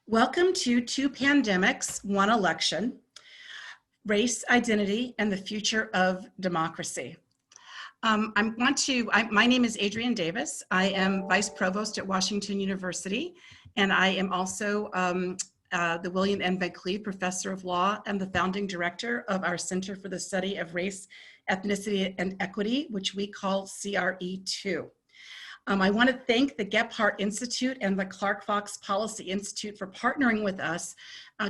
Welcome to Two Pandemics, One Election, Race, Identity, and the Future of Democracy. My name is Adrienne Davis. I am Vice Provost at Washington University, and I am also the William N. Beckley Professor of Law and the founding director of our Center for the Study of Race, Ethnicity, and Equity, which we call CRE2. I want to thank the Gephardt Institute and the Clark Fox Policy Institute for partnering with us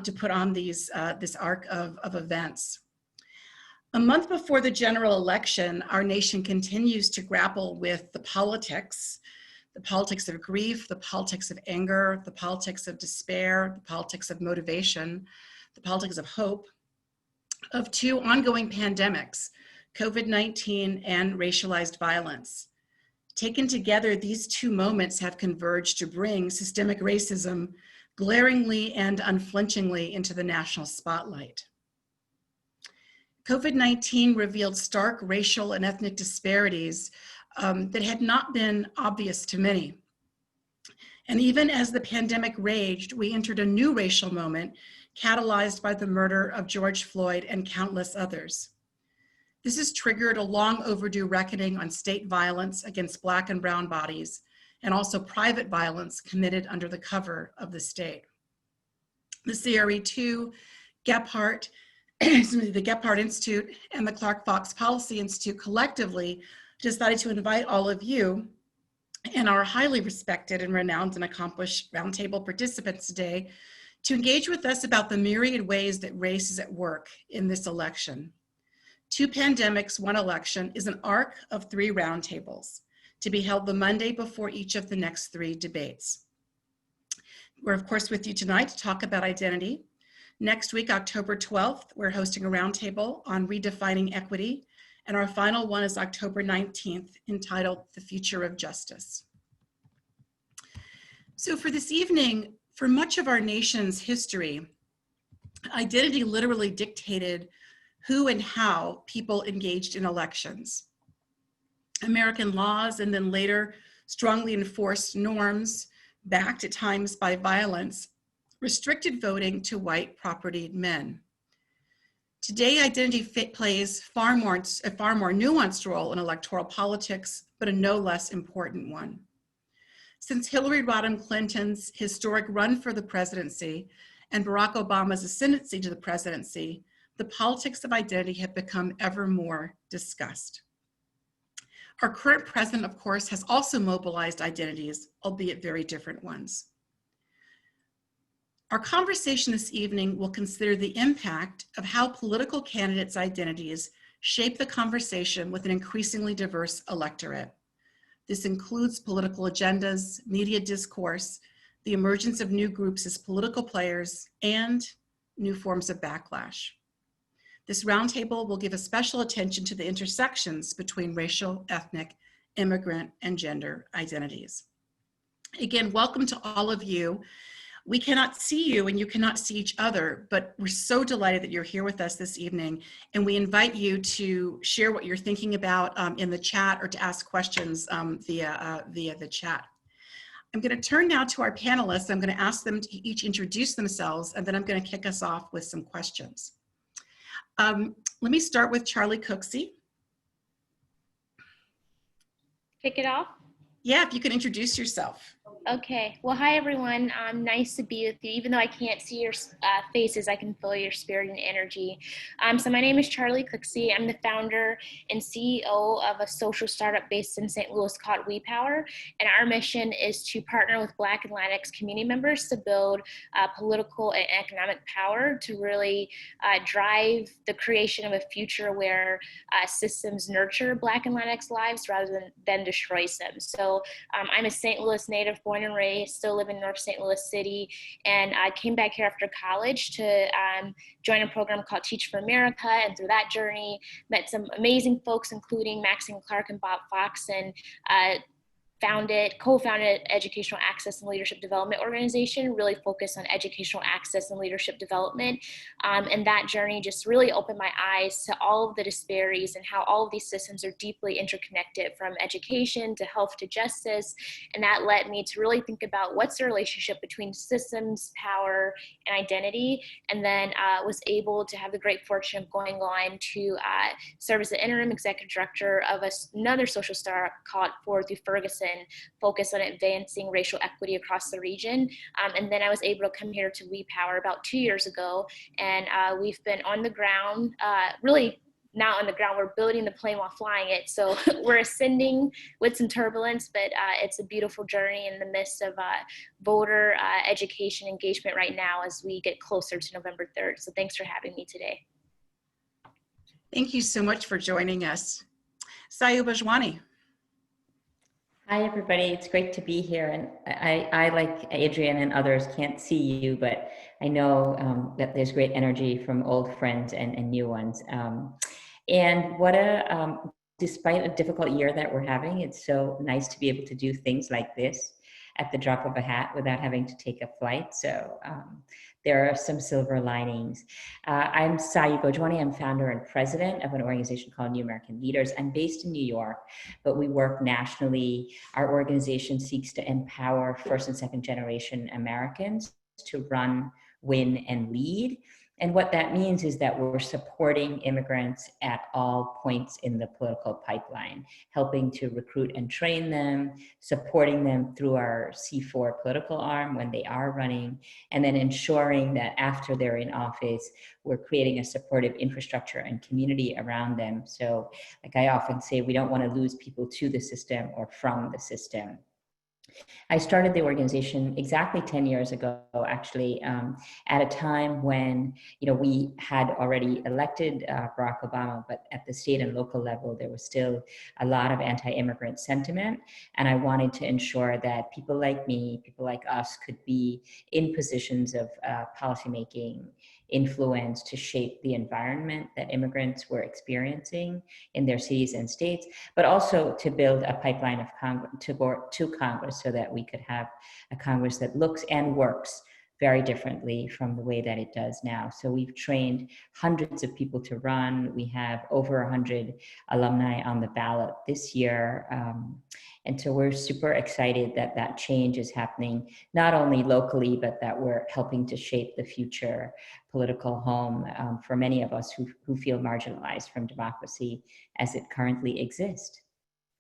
to put on this arc of events. A month before the general election, our nation continues to grapple with the politics of grief, the politics of anger, the politics of despair, the politics of motivation, the politics of hope, of two ongoing pandemics, COVID-19 and racialized violence. Taken together, these two moments have converged to bring systemic racism glaringly and unflinchingly into the national spotlight. COVID-19 revealed stark racial and ethnic disparities that had not been obvious to many. And even as the pandemic raged, we entered a new racial moment catalyzed by the murder of George Floyd and countless others. This has triggered a long overdue reckoning on state violence against Black and brown bodies, and also private violence committed under the cover of the state. The CRE2, Gephardt, the Gephardt Institute, and the Clark Fox Policy Institute collectively decided to invite all of you and our highly respected and renowned and accomplished roundtable participants today to engage with us about the myriad ways that race is at work in this election. Two Pandemics, One Election is an arc of 3 roundtables to be held the Monday before each of the next 3 debates. We're of course with you tonight to talk about identity. Next week, October 12th, we're hosting a roundtable on redefining equity, and our final one is October 19th, entitled The Future of Justice. So for this evening, for much of our nation's history, identity literally dictated who and how people engaged in elections. American laws and then later strongly enforced norms, backed at times by violence, restricted voting to white propertied men. Today, identity plays a far more nuanced role in electoral politics, but a no less important one. Since Hillary Rodham Clinton's historic run for the presidency and Barack Obama's ascendancy to the presidency, the politics of identity have become ever more discussed. Our current president, of course, has also mobilized identities, albeit very different ones. Our conversation this evening will consider the impact of how political candidates' identities shape the conversation with an increasingly diverse electorate. This includes political agendas, media discourse, the emergence of new groups as political players, and new forms of backlash. This roundtable will give a special attention to the intersections between racial, ethnic, immigrant, and gender identities. Again, welcome to all of you. We cannot see you and you cannot see each other, but we're so delighted that you're here with us this evening, and we invite you to share what you're thinking about in the chat or to ask questions via the chat. I'm going to turn now to our panelists. I'm going to ask them to each introduce themselves, and then I'm going to kick us off with some questions. Let me start with Charli Cooksey. Kick it off? Yeah, if you can introduce yourself. Okay. Well, hi, everyone. Nice to be with you. Even though I can't see your faces, I can feel your spirit and energy. So my name is Charli Cooksey. I'm the founder and CEO of a social startup based in St. Louis called WePower. And our mission is to partner with Black and Latinx community members to build political and economic power to really drive the creation of a future where systems nurture Black and Latinx lives rather than destroys them. So I'm a St. Louis native, born and raised, still live in North St. Louis City, and I came back here after college to join a program called Teach for America, and through that journey met some amazing folks, including Maxine Clark and Bob Fox, and co-founded Educational Access and Leadership Development Organization, really focused on educational access and leadership development. And that journey just really opened my eyes to all of the disparities and how all of these systems are deeply interconnected, from education to health to justice. And that led me to really think about what's the relationship between systems, power, and identity. And then was able to have the great fortune of going on to serve as the interim executive director of another social startup called Forward Through Ferguson, focused on advancing racial equity across the region. And then I was able to come here to We Power about 2 years ago, and we've been on the ground, really not on the ground, we're building the plane while flying it. So we're ascending with some turbulence, but it's a beautiful journey in the midst of voter education engagement right now as we get closer to November 3rd. So thanks for having me today. Thank you so much for joining us. Sayu Bhojwani. Hi, everybody. It's great to be here. And I, like Adrienne and others, can't see you, but I know that there's great energy from old friends and new ones. And what despite a difficult year that we're having, it's so nice to be able to do things like this at the drop of a hat without having to take a flight. So there are some silver linings. I'm Sayu Bhojwani. I'm founder and president of an organization called New American Leaders. I'm based in New York, but we work nationally. Our organization seeks to empower first and second generation Americans to run, win, and lead. And what that means is that we're supporting immigrants at all points in the political pipeline, helping to recruit and train them, supporting them through our C4 political arm when they are running, and then ensuring that after they're in office, we're creating a supportive infrastructure and community around them. So, like I often say, we don't want to lose people to the system or from the system. I started the organization exactly 10 years ago, actually, at a time when, we had already elected Barack Obama, but at the state and local level, there was still a lot of anti-immigrant sentiment. And I wanted to ensure that people like me, people like us, could be in positions of policymaking influence to shape the environment that immigrants were experiencing in their cities and states, but also to build a pipeline of to Congress so that we could have a Congress that looks and works very differently from the way that it does now. So we've trained hundreds of people to run. We have over 100 alumni on the ballot this year. And so we're super excited that that change is happening, not only locally, but that we're helping to shape the future political home for many of us who feel marginalized from democracy as it currently exists.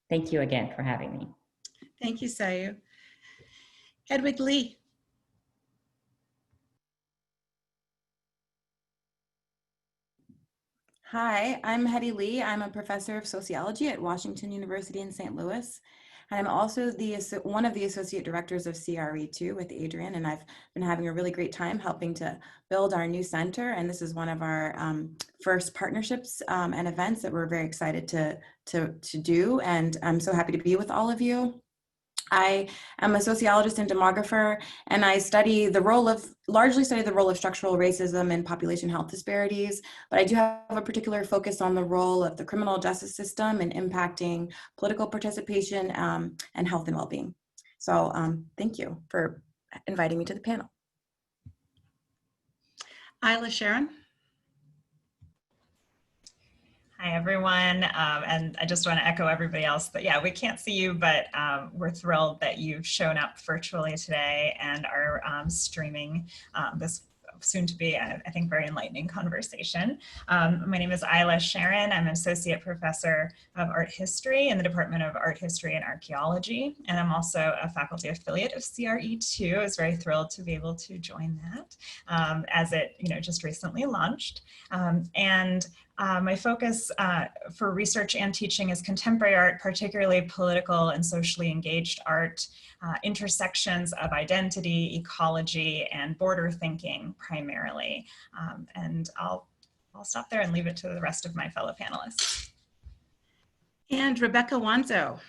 Thank you again for having me. Thank you, Sayu. Hedwig Lee. Hi, I'm Hedy Lee. I'm a professor of sociology at Washington University in St. Louis. And I'm also one of the associate directors of CRE2 with Adrienne, and I've been having a really great time helping to build our new center. And this is one of our first partnerships and events that we're very excited to do. And I'm so happy to be with all of you. I am a sociologist and demographer, and I largely study the role of structural racism in population health disparities, but I do have a particular focus on the role of the criminal justice system in impacting political participation and health and well-being. So thank you for inviting me to the panel. Ila Sheren. Hi, everyone. And I just want to echo everybody else that, yeah, we can't see you, but we're thrilled that you've shown up virtually today and are streaming this soon to be, I think, very enlightening conversation. My name is Ila Sheren. I'm an associate professor of art history in the Department of Art History and Archaeology. And I'm also a faculty affiliate of CRE2. I was very thrilled to be able to join that as it, just recently launched. My focus for research and teaching is contemporary art, particularly political and socially engaged art, intersections of identity, ecology, and border thinking primarily. And I'll stop there and leave it to the rest of my fellow panelists. And Rebecca Wanzo.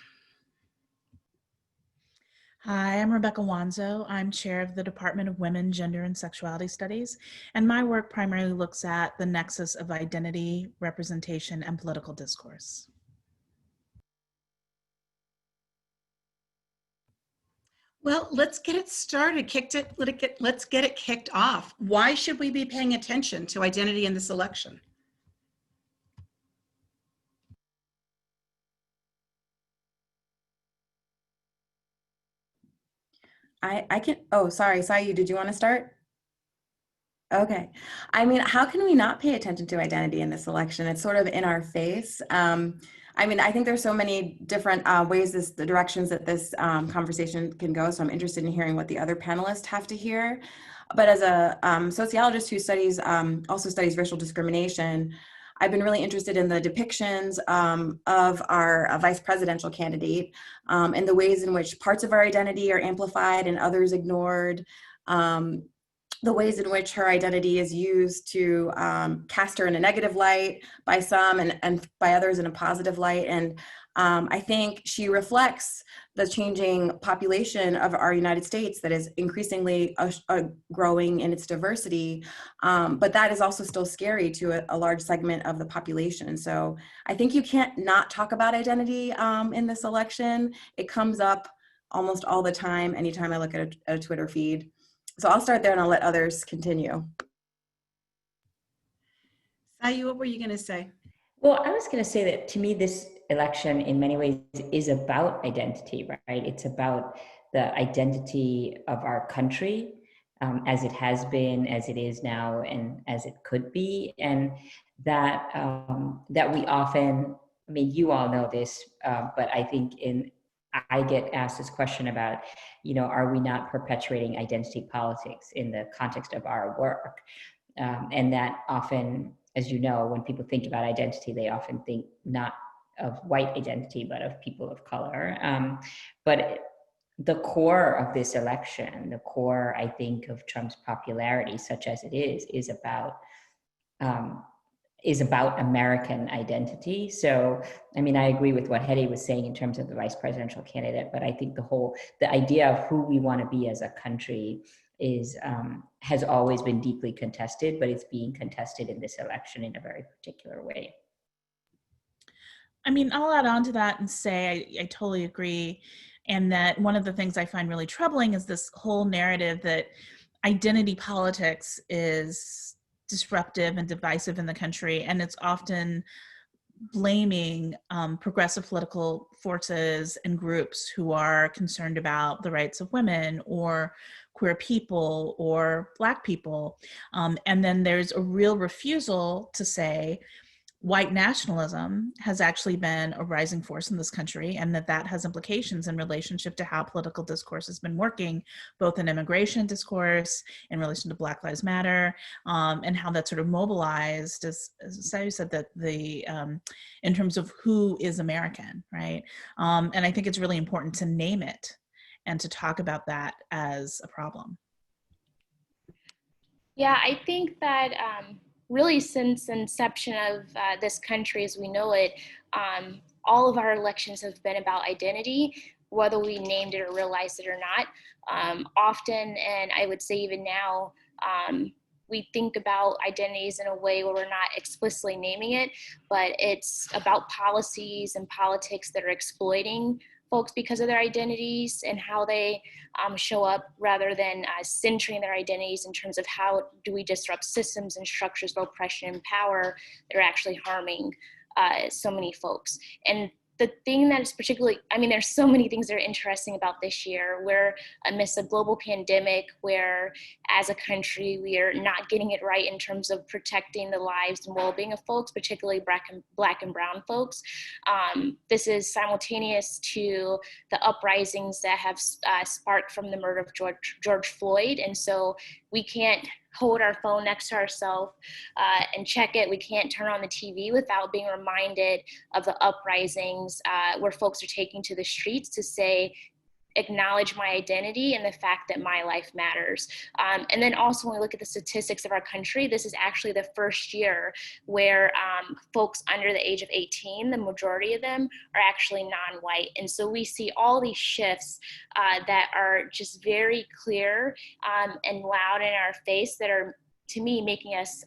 Hi, I'm Rebecca Wanzo. I'm chair of the Department of Women, Gender, and Sexuality Studies, and my work primarily looks at the nexus of identity, representation, and political discourse. Well, let's get it started. Let's get it kicked off. Why should we be paying attention to identity in this election? I can, oh, sorry, Sayu, did you want to start? Okay. I mean, how can we not pay attention to identity in this election? It's sort of in our face. I mean, I think there's so many different ways, the directions that this conversation can go. So I'm interested in hearing what the other panelists have to hear. But as a sociologist who studies, also studies racial discrimination, I've been really interested in the depictions of our vice presidential candidate and the ways in which parts of our identity are amplified and others ignored. The ways in which her identity is used to cast her in a negative light by some and by others in a positive light. And I think she reflects the changing population of our United States that is increasingly growing in its diversity, but that is also still scary to a large segment of the population. So I think you can't not talk about identity in this election. It comes up almost all the time, anytime I look at a Twitter feed. So I'll start there and I'll let others continue. Sayu, what were you going to say? Well, I was going to say that to me, this election in many ways is about identity, right? It's about the identity of our country as it has been, as it is now, and as it could be. And that, that we often, I mean, you all know this, but I think I get asked this question about, you know, are we not perpetuating identity politics in the context of our work? And that often, as you know, when people think about identity, they often think not of white identity, but of people of color. But the core of this election, the core, I think, of Trump's popularity, such as it is about American identity. So, I mean, I agree with what Hedy was saying in terms of the vice presidential candidate, but I think the idea of who we want to be as a country is, has always been deeply contested, but it's being contested in this election in a very particular way. I mean, I'll add on to that and say I totally agree. And that one of the things I find really troubling is this whole narrative that identity politics is disruptive and divisive in the country. And it's often blaming progressive political forces and groups who are concerned about the rights of women or queer people or Black people. And then there's a real refusal to say white nationalism has actually been a rising force in this country, and that has implications in relationship to how political discourse has been working, both in immigration discourse, in relation to Black Lives Matter, and how that sort of mobilized, as Sayu said, that in terms of who is American, right? And I think it's really important to name it and to talk about that as a problem. Yeah, I think that really since the inception of this country as we know it, all of our elections have been about identity, whether we named it or realized it or not. Often, and I would say even now, we think about identities in a way where we're not explicitly naming it, but it's about policies and politics that are exploiting folks because of their identities and how they show up, rather than centering their identities in terms of how do we disrupt systems and structures of oppression and power that are actually harming so many folks. And the thing that is particularly, I mean, there's so many things that are interesting about this year. We're amidst a global pandemic where, as a country, we are not getting it right in terms of protecting the lives and well-being of folks, particularly Black and Brown folks. This is simultaneous to the uprisings that have sparked from the murder of George Floyd. And so we can't hold our phone next to ourselves and check it. We can't turn on the TV without being reminded of the uprisings where folks are taking to the streets to say, acknowledge my identity and the fact that my life matters. And then also when we look at the statistics of our country, this is actually the first year where folks under the age of 18, the majority of them are actually non-white. And so we see all these shifts that are just very clear and loud in our face that are, to me, making us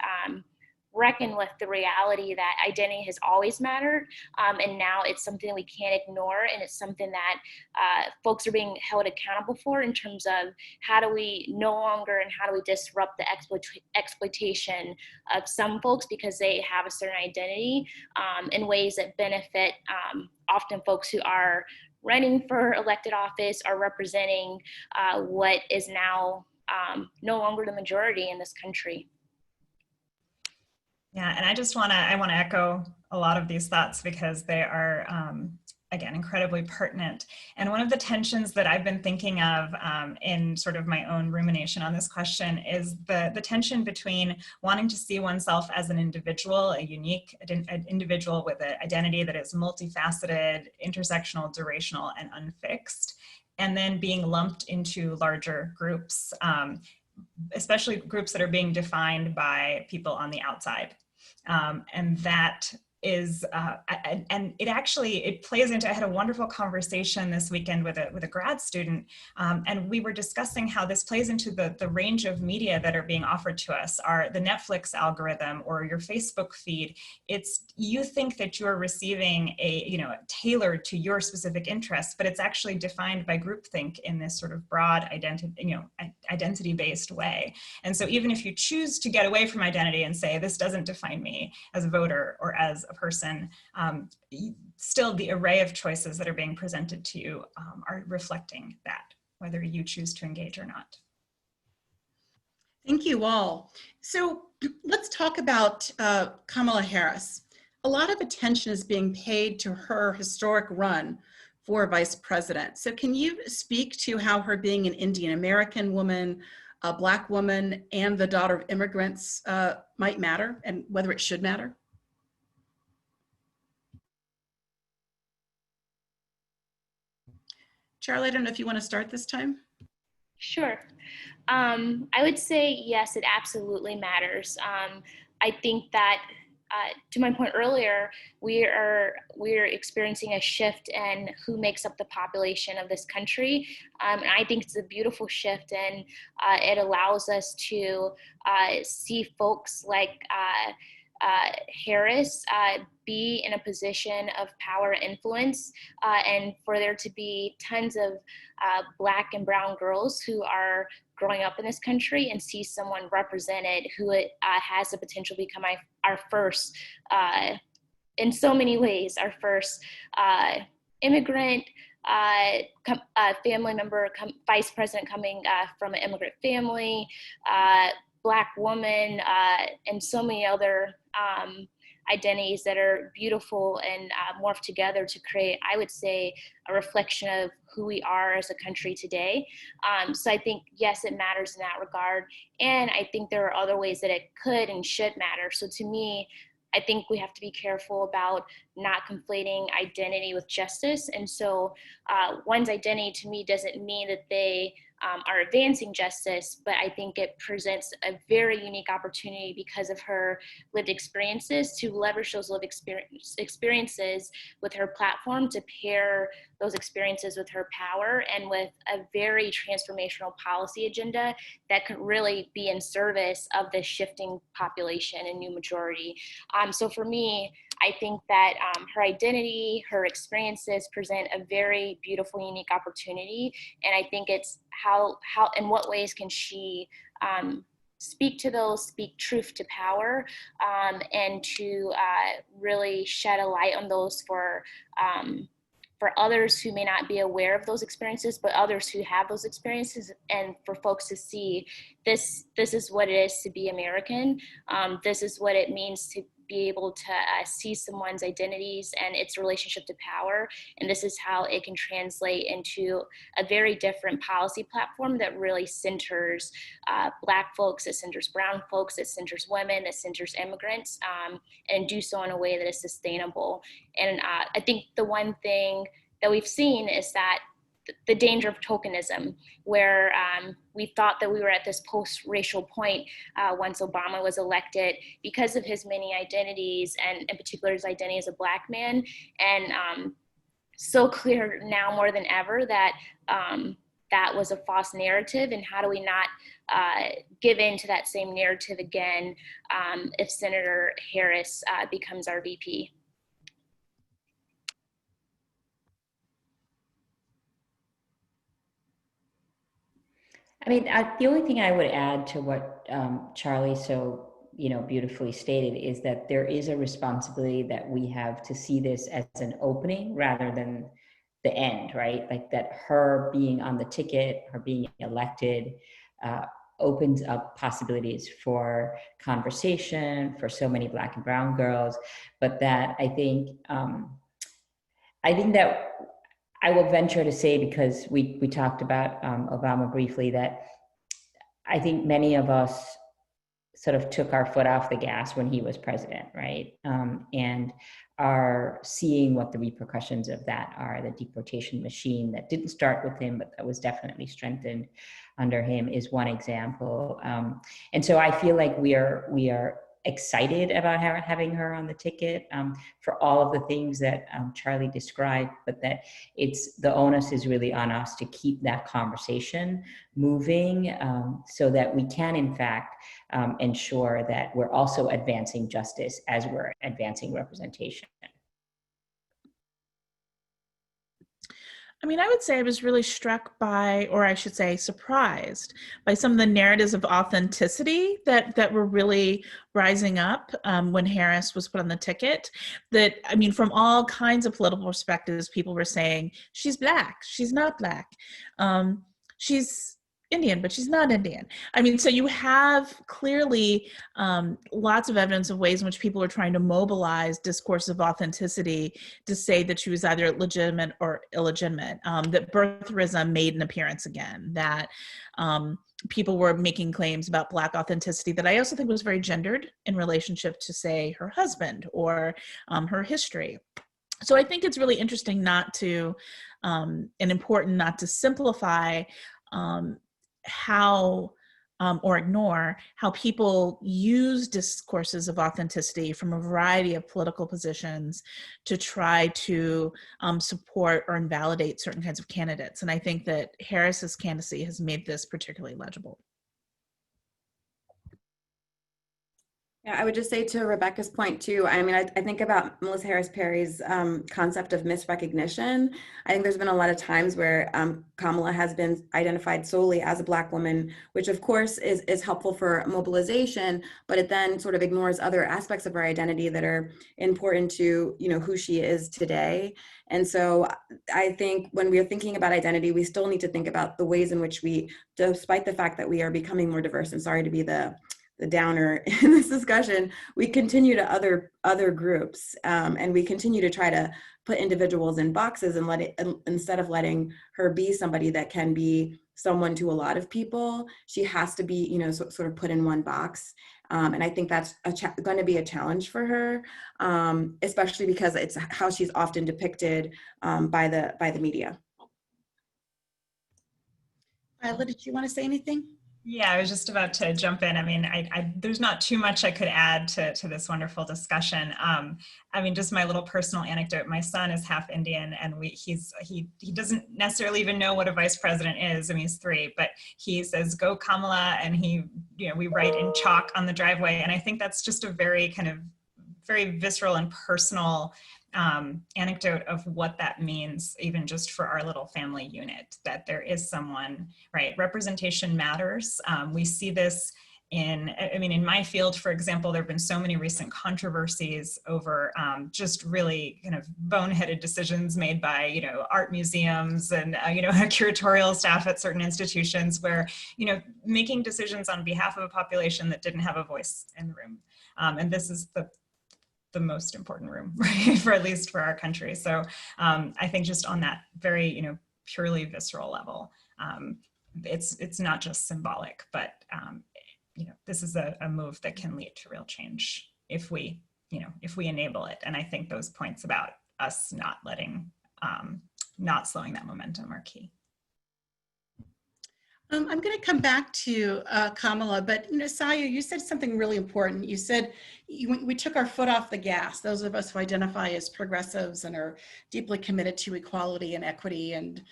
reckon with the reality that identity has always mattered, and now it's something we can't ignore, and it's something that folks are being held accountable for in terms of how do we no longer and how do we disrupt the exploitation of some folks because they have a certain identity in ways that benefit often folks who are running for elected office or representing what is now no longer the majority in this country. Yeah, and I want to echo a lot of these thoughts because they are, again, incredibly pertinent. And one of the tensions that I've been thinking of in sort of my own rumination on this question is the tension between wanting to see oneself as an individual, a unique individual with an identity that is multifaceted, intersectional, durational, and unfixed, and then being lumped into larger groups, especially groups that are being defined by people on the outside. And that is, and it plays into, I had a wonderful conversation this weekend with a grad student, and we were discussing how this plays into the range of media that are being offered to us, the Netflix algorithm or your Facebook feed. You think that you're receiving tailored to your specific interests, but it's actually defined by groupthink in this sort of broad identity-based way. And so even if you choose to get away from identity and say, this doesn't define me as a voter or as a person, still the array of choices that are being presented to you are reflecting that, whether you choose to engage or not. Thank you all. So let's talk about Kamala Harris. A lot of attention is being paid to her historic run for vice president. So can you speak to how her being an Indian American woman, a Black woman, and the daughter of immigrants might matter, and whether it should matter? Charli, I don't know if you want to start this time. Sure. I would say yes, it absolutely matters. I think that to my point earlier, we're experiencing a shift in who makes up the population of this country. And I think it's a beautiful shift, and it allows us to see folks like Harris be in a position of power and influence, and for there to be tons of Black and brown girls who are growing up in this country and see someone represented who has the potential to become our first, in so many ways, our first immigrant, family member, vice president coming from an immigrant family, Black woman, and so many other identities that are beautiful and morph together to create, I would say, a reflection of who we are as a country today. So I think, yes, it matters in that regard. And I think there are other ways that it could and should matter. So to me, I think we have to be careful about not conflating identity with justice. And so one's identity to me doesn't mean that they are advancing justice, but I think it presents a very unique opportunity because of her lived experiences to leverage those lived experiences with her platform, to pair those experiences with her power and with a very transformational policy agenda that could really be in service of the shifting population and new majority. So for me, I think that her identity, her experiences present a very beautiful, unique opportunity. And I think it's how in what ways can she speak to those, speak truth to power, and to really shed a light on those for others who may not be aware of those experiences, but others who have those experiences, and for folks to see this is what it is to be American. This is what it means to be able to see someone's identities and its relationship to power. And this is how it can translate into a very different policy platform that really centers Black folks, that centers brown folks, that centers women, that centers immigrants, and do so in a way that is sustainable. And I think the one thing that we've seen is that the danger of tokenism, where we thought that we were at this post-racial point once Obama was elected because of his many identities, and in particular his identity as a Black man. And so clear now more than ever that that was a false narrative, and how do we not give in to that same narrative again if Senator Harris becomes our VP? I mean, the only thing I would add to what Charlie so beautifully stated is that there is a responsibility that we have to see this as an opening rather than the end, right? Like that her being on the ticket, her being elected, opens up possibilities for conversation for so many Black and brown girls. But that I think that I will venture to say, because we talked about Obama briefly, that I think many of us sort of took our foot off the gas when he was president, right? And are seeing what the repercussions of that are. The deportation machine that didn't start with him, but that was definitely strengthened under him is one example. And so I feel like we are excited about having her on the ticket for all of the things that Charlie described, but that the onus is really on us to keep that conversation moving so that we can in fact ensure that we're also advancing justice as we're advancing representation. I mean, I would say I was really struck by, or I should say surprised by some of the narratives of authenticity that were really rising up when Harris was put on the ticket. That, I mean, from all kinds of political perspectives, people were saying, she's Black, she's not Black. She's Indian, but she's not Indian. I mean, so you have clearly lots of evidence of ways in which people are trying to mobilize discourse of authenticity to say that she was either legitimate or illegitimate, that birtherism made an appearance again, that people were making claims about Black authenticity that I also think was very gendered in relationship to, say, her husband or her history. So I think it's really interesting not to, and important not to simplify how or ignore how people use discourses of authenticity from a variety of political positions to try to support or invalidate certain kinds of candidates. And I think that Harris's candidacy has made this particularly legible. Yeah, I would just say to Rebecca's point too, I mean, I think about Melissa Harris Perry's concept of misrecognition. I think there's been a lot of times where Kamala has been identified solely as a Black woman, which of course is helpful for mobilization, but it then sort of ignores other aspects of her identity that are important to, who she is today. And so I think when we are thinking about identity, we still need to think about the ways in which we, despite the fact that we are becoming more diverse, and sorry to be the downer in this discussion, we continue to other groups and we continue to try to put individuals in boxes and instead of letting her be somebody that can be someone to a lot of people, she has to be, sort of put in one box. And I think that's going to be a challenge for her, especially because it's how she's often depicted by the media. Viola, did you want to say anything? Yeah, I was just about to jump in. I mean, there's not too much I could add to this wonderful discussion. I mean, just my little personal anecdote. My son is half Indian, and he doesn't necessarily even know what a vice president is. I mean, he's 3, but he says, "Go Kamala," and we write in chalk on the driveway. And I think that's just a very very visceral and personal anecdote of what that means, even just for our little family unit, that there is someone, right? Representation matters. We see this in my field, for example. There have been so many recent controversies over just really kind of boneheaded decisions made by, art museums and, curatorial staff at certain institutions where, making decisions on behalf of a population that didn't have a voice in the room. And this is the most important room, right? For at least for our country. So I think just on that very, purely visceral level, it's not just symbolic, but this is a move that can lead to real change if we enable it. And I think those points about us not slowing that momentum are key. I'm going to come back to Kamala, but Sayu, you said something really important. You said we took our foot off the gas. Those of us who identify as progressives and are deeply committed to equality and equity and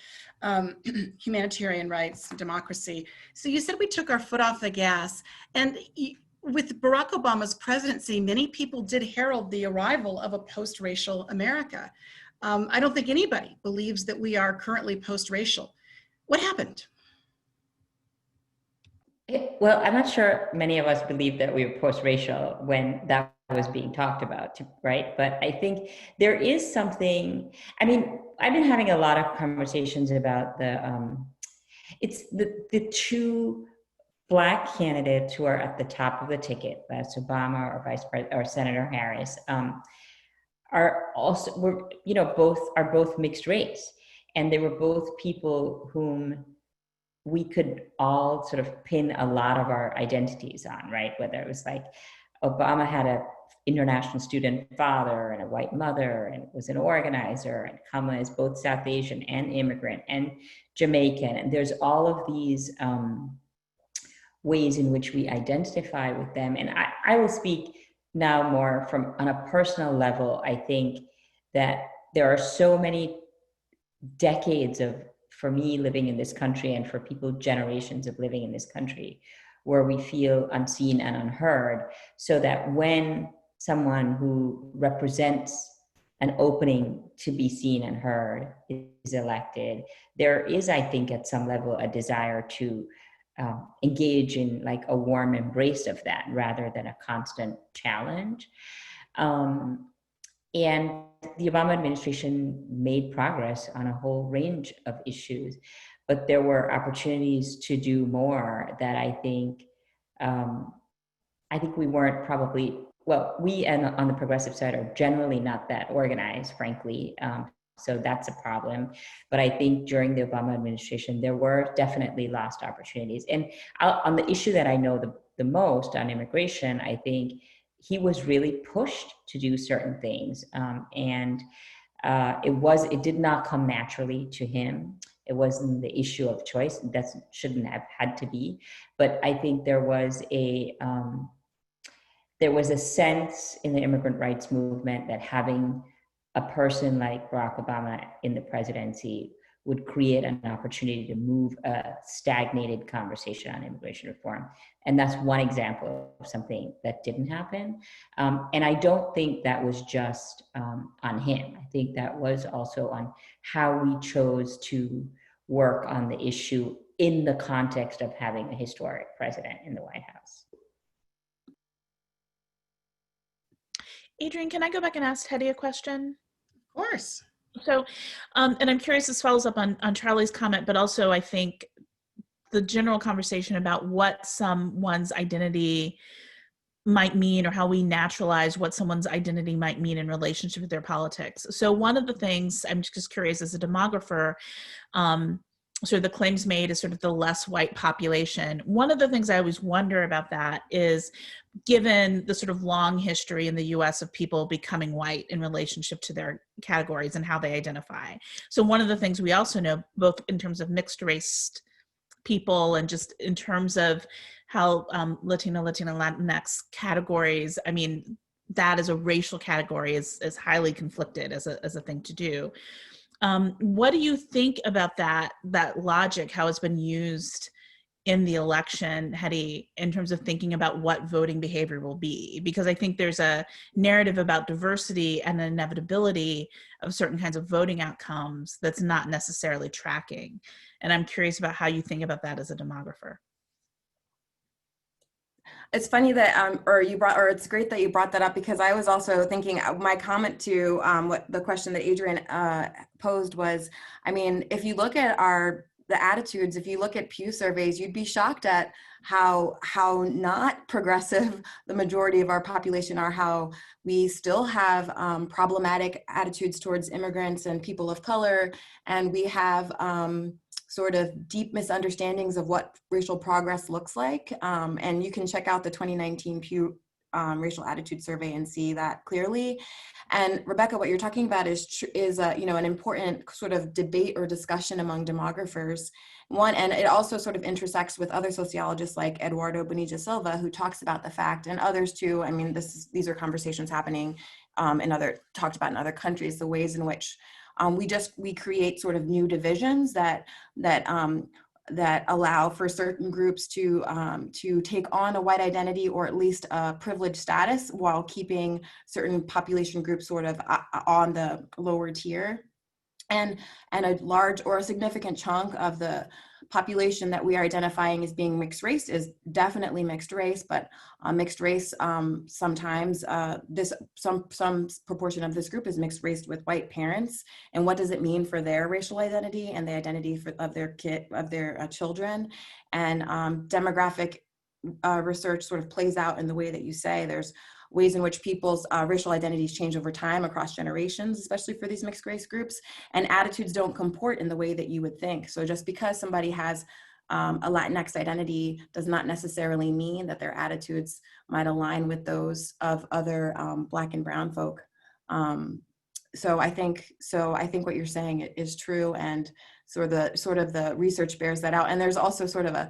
humanitarian rights and democracy. So you said we took our foot off the gas, and with Barack Obama's presidency, many people did herald the arrival of a post-racial America. I don't think anybody believes that we are currently post-racial. What happened? Well, I'm not sure many of us believed that we were post-racial when that was being talked about, right? But I think there is something, I mean, I've been having a lot of conversations about it's the two Black candidates who are at the top of the ticket, that's Obama or Vice President or Senator Harris, are also, both mixed race. And they were both people whom we could all sort of pin a lot of our identities on, right? Whether it was like Obama had an international student father and a white mother and was an organizer, and Kamala is both South Asian and immigrant and Jamaican. And there's all of these ways in which we identify with them. And I will speak now more from on a personal level. I think that there are so many decades of, for me, living in this country, and for people, generations of living in this country, where we feel unseen and unheard, so that when someone who represents an opening to be seen and heard is elected, there is, I think, at some level, a desire to engage in like a warm embrace of that rather than a constant challenge. And the Obama administration made progress on a whole range of issues, but there were opportunities to do more that I think we weren't probably, well, we and on the progressive side are generally not that organized, frankly. So that's a problem. But I think during the Obama administration, there were definitely lost opportunities. And on the issue that I know the most, on immigration, I think he was really pushed to do certain things. It did not come naturally to him. It wasn't the issue of choice. That shouldn't have had to be. But I think there was a sense in the immigrant rights movement that having a person like Barack Obama in the presidency would create an opportunity to move a stagnated conversation on immigration reform. And that's one example of something that didn't happen. And I don't think that was just on him. I think that was also on how we chose to work on the issue in the context of having a historic president in the White House. Adrienne, can I go back and ask Hedy a question? Of course. So, and I'm curious, this follows up on Charlie's comment, but also I think the general conversation about what someone's identity might mean, or how we naturalize what someone's identity might mean in relationship with their politics. So one of the things, I'm just curious as a demographer, sort of the claims made is sort of the less white population. One of the things I always wonder about that is, given the sort of long history in the US of people becoming white in relationship to their categories and how they identify. So one of the things we also know, both in terms of mixed race people and just in terms of how Latino, Latinx categories, I mean, that as a racial category is highly conflicted as a thing to do. What do you think about that logic, how it's been used in the election, Hedy, in terms of thinking about what voting behavior will be? Because I think there's a narrative about diversity and the inevitability of certain kinds of voting outcomes that's not necessarily tracking. And I'm curious about how you think about that as a demographer. It's funny that, it's great that you brought that up, because I was also thinking, my comment to what the question that Adrienne posed was, I mean, if you look at the attitudes, if you look at Pew surveys, you'd be shocked at how not progressive the majority of our population are, how we still have problematic attitudes towards immigrants and people of color, and we have sort of deep misunderstandings of what racial progress looks like. And you can check out the 2019 Pew racial attitude survey and see that clearly. And Rebecca, what you're talking about is you know, an important sort of debate or discussion among demographers. One, and it also sort of intersects with other sociologists like Eduardo Bonilla Silva, who talks about the fact, and others too. I mean, these are conversations happening talked about in other countries, the ways in which we create sort of new divisions that allow for certain groups to take on a white identity or at least a privileged status while keeping certain population groups sort of on the lower tier. And a large or a significant chunk of the population that we are identifying as being mixed race is definitely mixed race, but mixed race sometimes some proportion of this group is mixed race with white parents. And what does it mean for their racial identity and the identity of their children? And demographic research sort of plays out in the way that you say. There's ways in which people's racial identities change over time across generations, especially for these mixed race groups, and attitudes don't comport in the way that you would think. So just because somebody has a Latinx identity does not necessarily mean that their attitudes might align with those of other Black and Brown folk. So I think what you're saying is true, and sort of the research bears that out. And there's also sort of a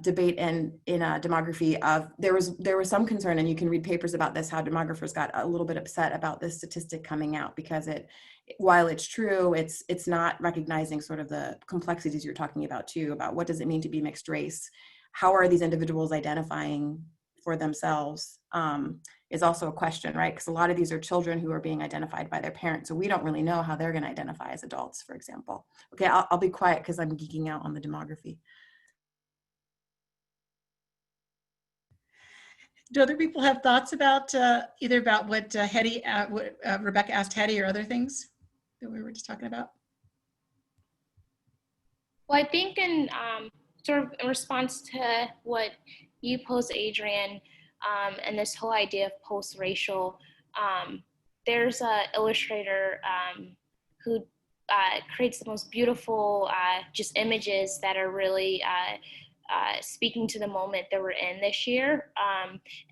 debate in demography of there was some concern, and you can read papers about this, how demographers got a little bit upset about this statistic coming out, because while it's true, it's not recognizing sort of the complexities you're talking about too, about what does it mean to be mixed race, how are these individuals identifying for themselves, is also a question, right? Because a lot of these are children who are being identified by their parents, so we don't really know how they're going to identify as adults, for example. Okay, I'll be quiet because I'm geeking out on the demography. Do other people have thoughts about either about what Rebecca asked Hedy, or other things that we were just talking about? Well, I think in sort of in response to what you posed, Adrienne, and this whole idea of post-racial, there's an illustrator who creates the most beautiful just images that are really speaking to the moment that we're in this year.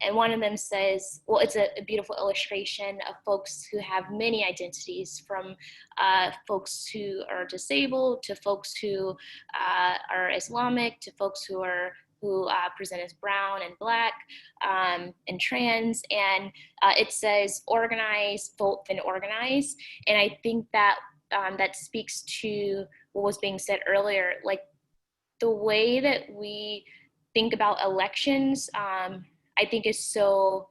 And one of them says, well, it's a beautiful illustration of folks who have many identities, from folks who are disabled to folks who are Islamic to folks who present as brown and Black and trans. And it says, organize, vote, then organize. And I think that that speaks to what was being said earlier, like the way that we think about elections, I think is so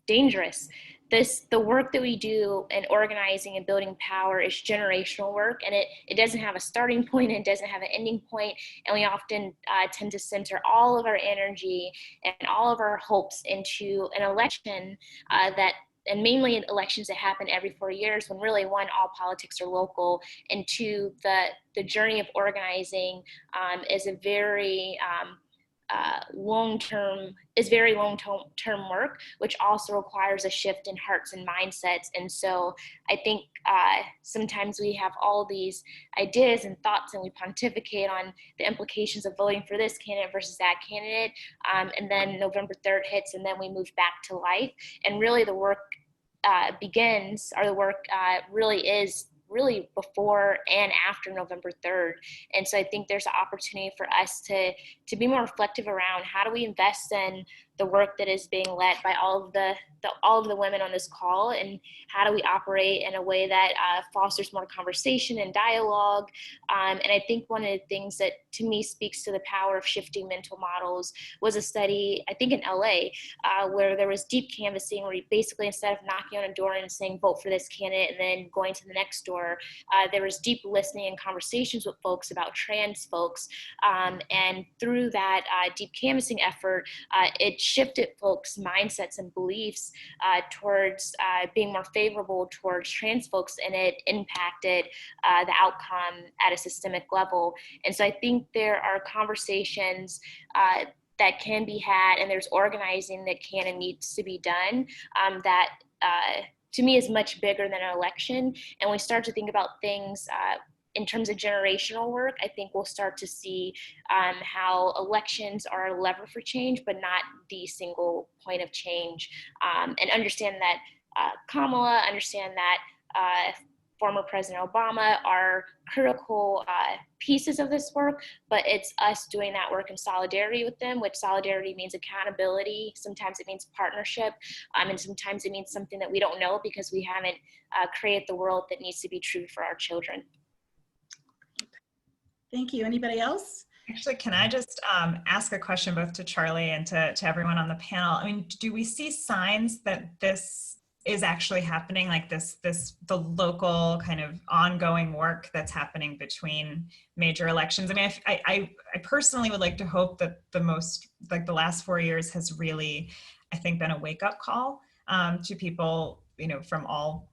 dangerous. The work that we do in organizing and building power is generational work, and it doesn't have a starting point, and it doesn't have an ending point, and we often tend to center all of our energy and all of our hopes into an election and mainly in elections that happen every 4 years, when really, one, all politics are local, and two, the journey of organizing is a very long-term work, which also requires a shift in hearts and mindsets. And so I think sometimes we have all these ideas and thoughts, and we pontificate on the implications of voting for this candidate versus that candidate, and then November 3rd hits, and then we move back to life, and really the work begins, or the work really is before and after November 3rd. And so I think there's an opportunity for us to be more reflective around how do we invest in the work that is being led by all of the women on this call, and how do we operate in a way that fosters more conversation and dialogue. And I think one of the things that to me speaks to the power of shifting mental models was a study, I think in LA, where there was deep canvassing, where you basically, instead of knocking on a door and saying vote for this candidate and then going to the next door, there was deep listening and conversations with folks about trans folks. And through that deep canvassing effort, it shifted folks' mindsets and beliefs towards being more favorable towards trans folks, and it impacted the outcome at a systemic level. And so I think there are conversations that can be had, and there's organizing that can and needs to be done that to me is much bigger than an election. And we start to think about things in terms of generational work, I think we'll start to see how elections are a lever for change, but not the single point of change, and understand that Kamala, understand that former President Obama are critical pieces of this work, but it's us doing that work in solidarity with them, which solidarity means accountability. Sometimes it means partnership, and sometimes it means something that we don't know because we haven't created the world that needs to be true for our children. Thank you. Anybody else? Actually, can I just ask a question both to Charlie and to everyone on the panel? I mean, do we see signs that this is actually happening, like the local kind of ongoing work that's happening between major elections? I mean, I personally would like to hope that the last 4 years has really, I think, been a wake-up call to people, from all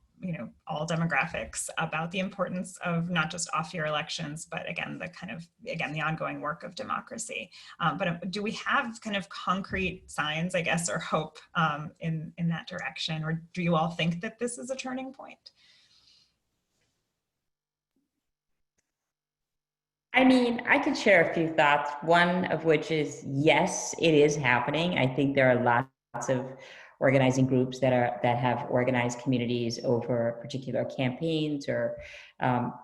demographics about the importance of not just off-year elections, but again, the ongoing work of democracy. But do we have kind of concrete signs, I guess, or hope in that direction? Or do you all think that this is a turning point? I mean, I could share a few thoughts, one of which is, yes, it is happening. I think there are lots of organizing groups that have organized communities over particular campaigns or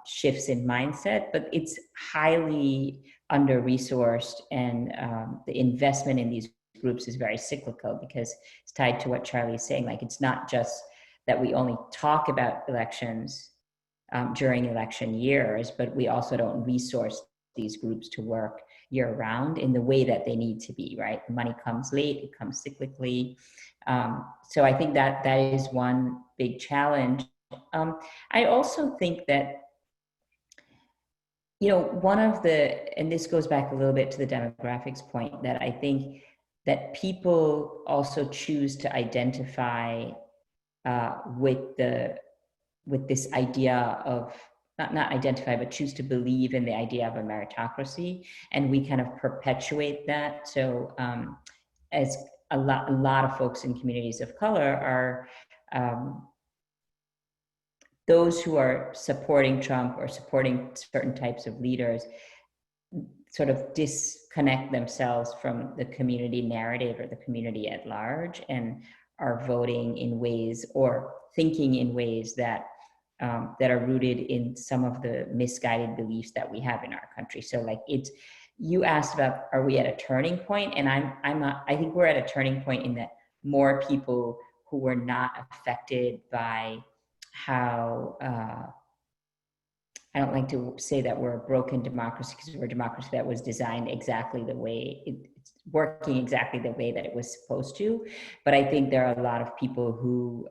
shifts in mindset, but it's highly under-resourced, and the investment in these groups is very cyclical because it's tied to what Charlie's saying. Like, it's not just that we only talk about elections during election years, but we also don't resource these groups to work year round in the way that they need to be, right? Money comes late, it comes cyclically. So I think that is one big challenge. I also think that, one of and this goes back a little bit to the demographics point, that I think that people also choose to identify with this idea of, not identify, but choose to believe in the idea of a meritocracy, and we kind of perpetuate that. So as a lot of folks in communities of color are those who are supporting Trump or supporting certain types of leaders sort of disconnect themselves from the community narrative or the community at large, and are voting in ways or thinking in ways that are rooted in some of the misguided beliefs that we have in our country. So like, you asked about, are we at a turning point? And I think we're at a turning point in that more people who were not affected by how, I don't like to say that we're a broken democracy, because we're a democracy that was designed exactly the way, it's working exactly the way that it was supposed to. But I think there are a lot of people who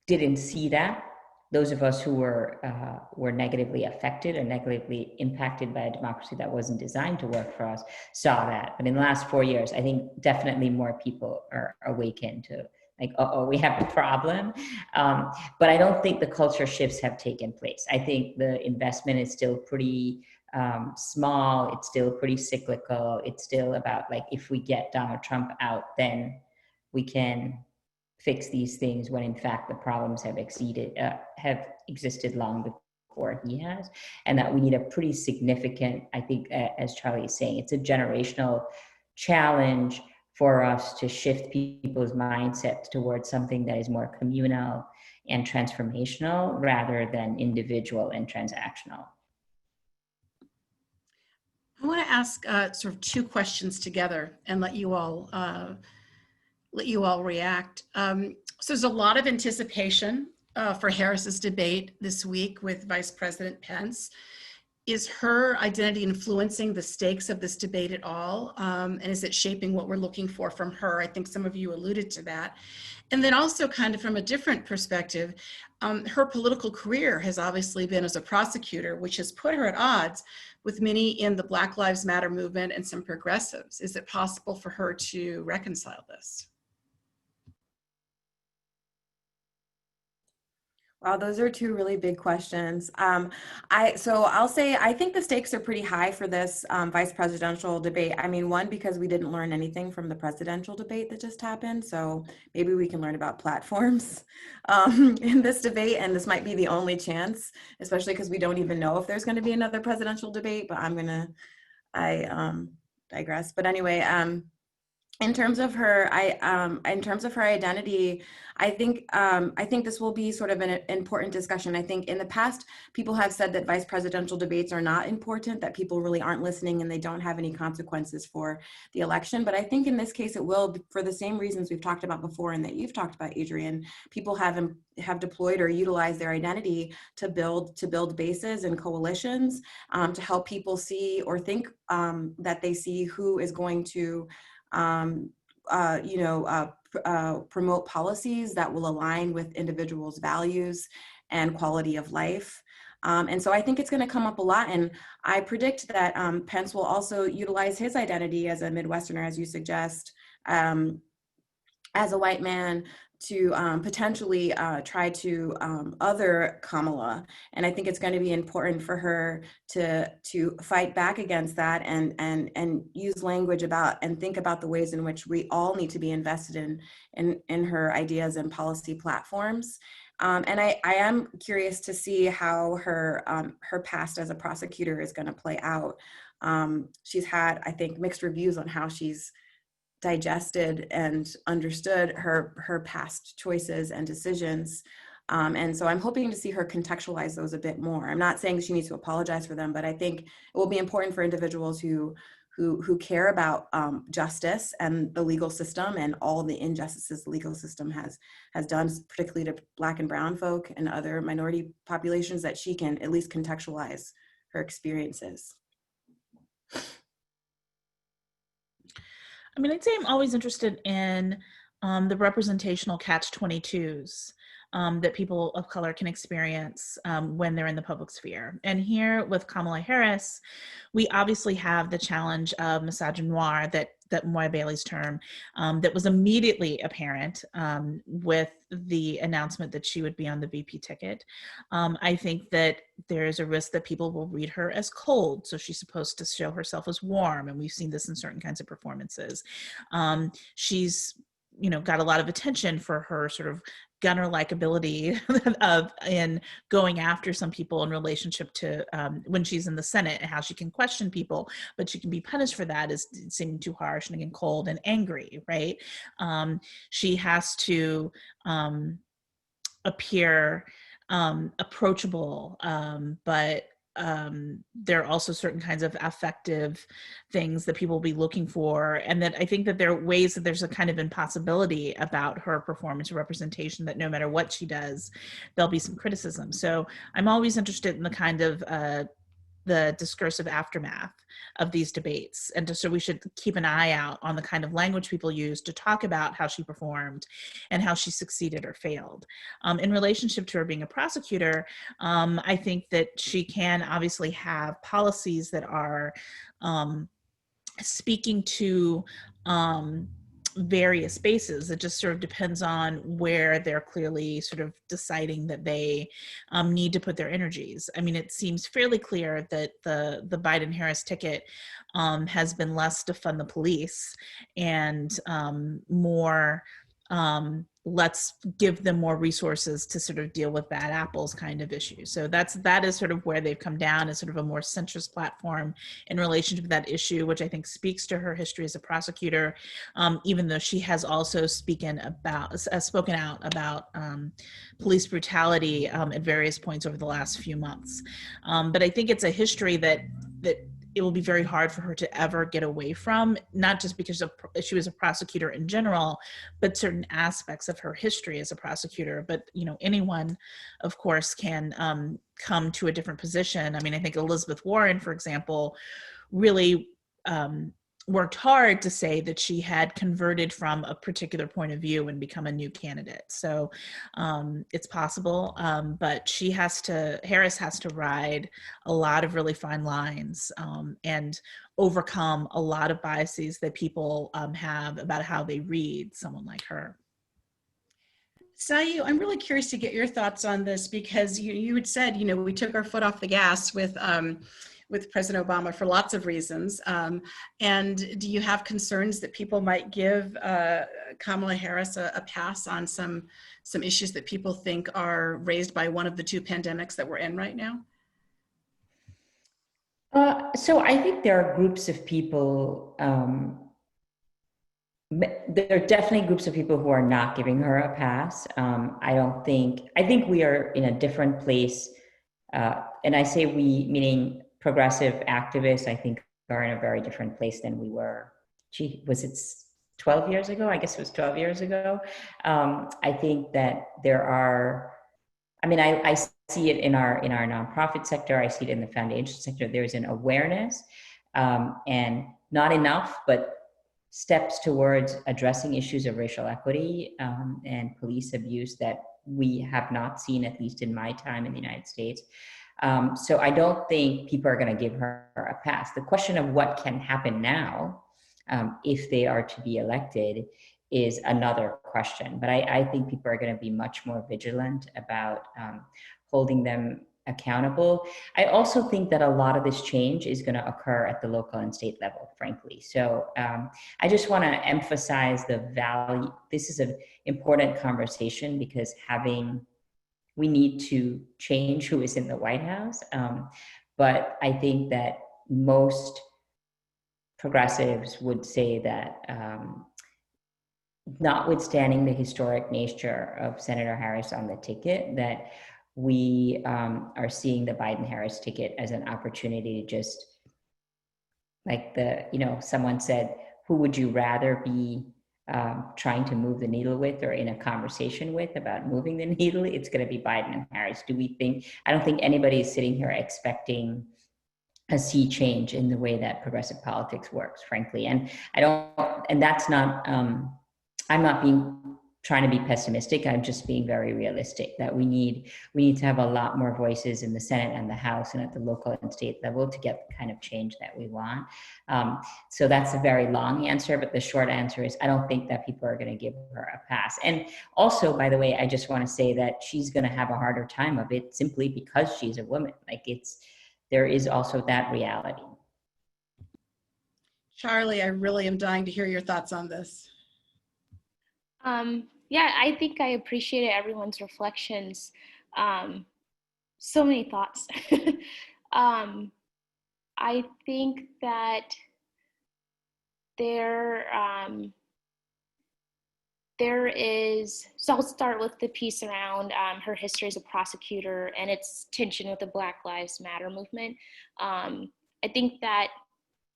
didn't see that. Those of us who were negatively affected or negatively impacted by a democracy that wasn't designed to work for us saw that. But in the last 4 years, I think definitely more people are awakened to, like, we have a problem. But I don't think the culture shifts have taken place. I think the investment is still pretty small. It's still pretty cyclical. It's still about, like, if we get Donald Trump out, then we can fix these things, when in fact the problems have existed long before he has, and that we need a pretty significant, I think, as Charlie is saying, it's a generational challenge for us to shift people's mindsets towards something that is more communal and transformational rather than individual and transactional. I want to ask sort of two questions together and let you all react. So there's a lot of anticipation for Harris's debate this week with Vice President Pence. Is her identity influencing the stakes of this debate at all? And is it shaping what we're looking for from her? I think some of you alluded to that. And then also, kind of from a different perspective, her political career has obviously been as a prosecutor, which has put her at odds with many in the Black Lives Matter movement and some progressives. Is it possible for her to reconcile this? Wow, those are two really big questions. I'll say I think the stakes are pretty high for this vice presidential debate. I mean, one, because we didn't learn anything from the presidential debate that just happened, so maybe we can learn about platforms in this debate, and this might be the only chance, especially because we don't even know if there's going to be another presidential debate. But I digress. But anyway, in terms of her, in terms of her identity, I think this will be sort of an important discussion. I think in the past, people have said that vice presidential debates are not important, that people really aren't listening and they don't have any consequences for the election. But I think in this case, it will, for the same reasons we've talked about before and that you've talked about, Adrienne. People have deployed or utilized their identity to build bases and coalitions, to help people see or think that they see who is going to promote policies that will align with individuals' values and quality of life. And so I think it's going to come up a lot. And I predict that Pence will also utilize his identity as a Midwesterner, as you suggest, as a white man, to potentially try to other Kamala. And I think it's going to be important for her to fight back against that and use language about and think about the ways in which we all need to be invested in her ideas and policy platforms. And I am curious to see how her past as a prosecutor is going to play out. She's had, I think, mixed reviews on how she's digested and understood her past choices and decisions. And so I'm hoping to see her contextualize those a bit more. I'm not saying she needs to apologize for them, but I think it will be important for individuals who care about justice and the legal system and all the injustices the legal system has done, particularly to Black and Brown folk and other minority populations, that she can at least contextualize her experiences. I mean, I'd say I'm always interested in the representational catch-22s that people of color can experience when they're in the public sphere. And here with Kamala Harris, we obviously have the challenge of misogynoir, that Moya Bailey's term, that was immediately apparent with the announcement that she would be on the VP ticket. I think that there is a risk that people will read her as cold, so she's supposed to show herself as warm, and we've seen this in certain kinds of performances. She's got a lot of attention for her sort of gunner-like ability in going after some people in relationship to when she's in the Senate, and how she can question people, but she can be punished for that as seeming too harsh and again cold and angry, right? She has to appear approachable, but there are also certain kinds of affective things that people will be looking for. And that I think that there are ways that there's a kind of impossibility about her performance or representation, that no matter what she does, there'll be some criticism. So I'm always interested in the kind of the discursive aftermath of these debates. And so we should keep an eye out on the kind of language people use to talk about how she performed and how she succeeded or failed. In relationship to her being a prosecutor, I think that she can obviously have policies that are speaking to various spaces. It just sort of depends on where they're clearly sort of deciding that they need to put their energies. I mean, it seems fairly clear that the Biden-Harris ticket has been less to fund the police and more let's give them more resources to sort of deal with bad apples kind of issues. So that is sort of where they've come down as sort of a more centrist platform in relation to that issue, which I think speaks to her history as a prosecutor, even though she has also spoken out about police brutality at various points over the last few months. But I think it's a history that it will be very hard for her to ever get away from, not just because she was a prosecutor in general, but certain aspects of her history as a prosecutor. But anyone, of course, can come to a different position. I mean, I think Elizabeth Warren, for example, really worked hard to say that she had converted from a particular point of view and become a new candidate. So it's possible, but Harris has to ride a lot of really fine lines and overcome a lot of biases that people have about how they read someone like her. Sayu, I'm really curious to get your thoughts on this because you had said, we took our foot off the gas with President Obama for lots of reasons. And do you have concerns that people might give Kamala Harris a pass on some issues that people think are raised by one of the two pandemics that we're in right now? So I think there are groups of people, there are definitely groups of people who are not giving her a pass. I think we are in a different place. And I say we, meaning progressive activists, I think are in a very different place than we were. Was it 12 years ago? I guess it was 12 years ago. I think that there are, I see it in our nonprofit sector. I see it in the foundation sector. There's an awareness and not enough, but steps towards addressing issues of racial equity and police abuse that we have not seen, at least in my time in the United States. So I don't think people are going to give her a pass. The question of what can happen now, if they are to be elected, is another question. But I think people are going to be much more vigilant about holding them accountable. I also think that a lot of this change is going to occur at the local and state level, frankly. So I just want to emphasize the value. This is an important conversation because we need to change who is in the White House. But I think that most progressives would say that notwithstanding the historic nature of Senator Harris on the ticket, that we are seeing the Biden-Harris ticket as an opportunity to just, like someone said, who would you rather be trying to move the needle with or in a conversation with about moving the needle? It's going to be Biden and Harris. I don't think anybody is sitting here expecting a sea change in the way that progressive politics works, frankly. And that's not, I'm not trying to be pessimistic. I'm just being very realistic that we need to have a lot more voices in the Senate and the House and at the local and state level to get the kind of change that we want. So that's a very long answer, but the short answer is I don't think that people are going to give her a pass. And also, by the way, I just want to say that she's going to have a harder time of it simply because she's a woman. There is also that reality. Charli, I really am dying to hear your thoughts on this. Yeah, I think I appreciated everyone's reflections. So many thoughts. I think that there is, so I'll start with the piece around her history as a prosecutor and its tension with the Black Lives Matter movement. I think that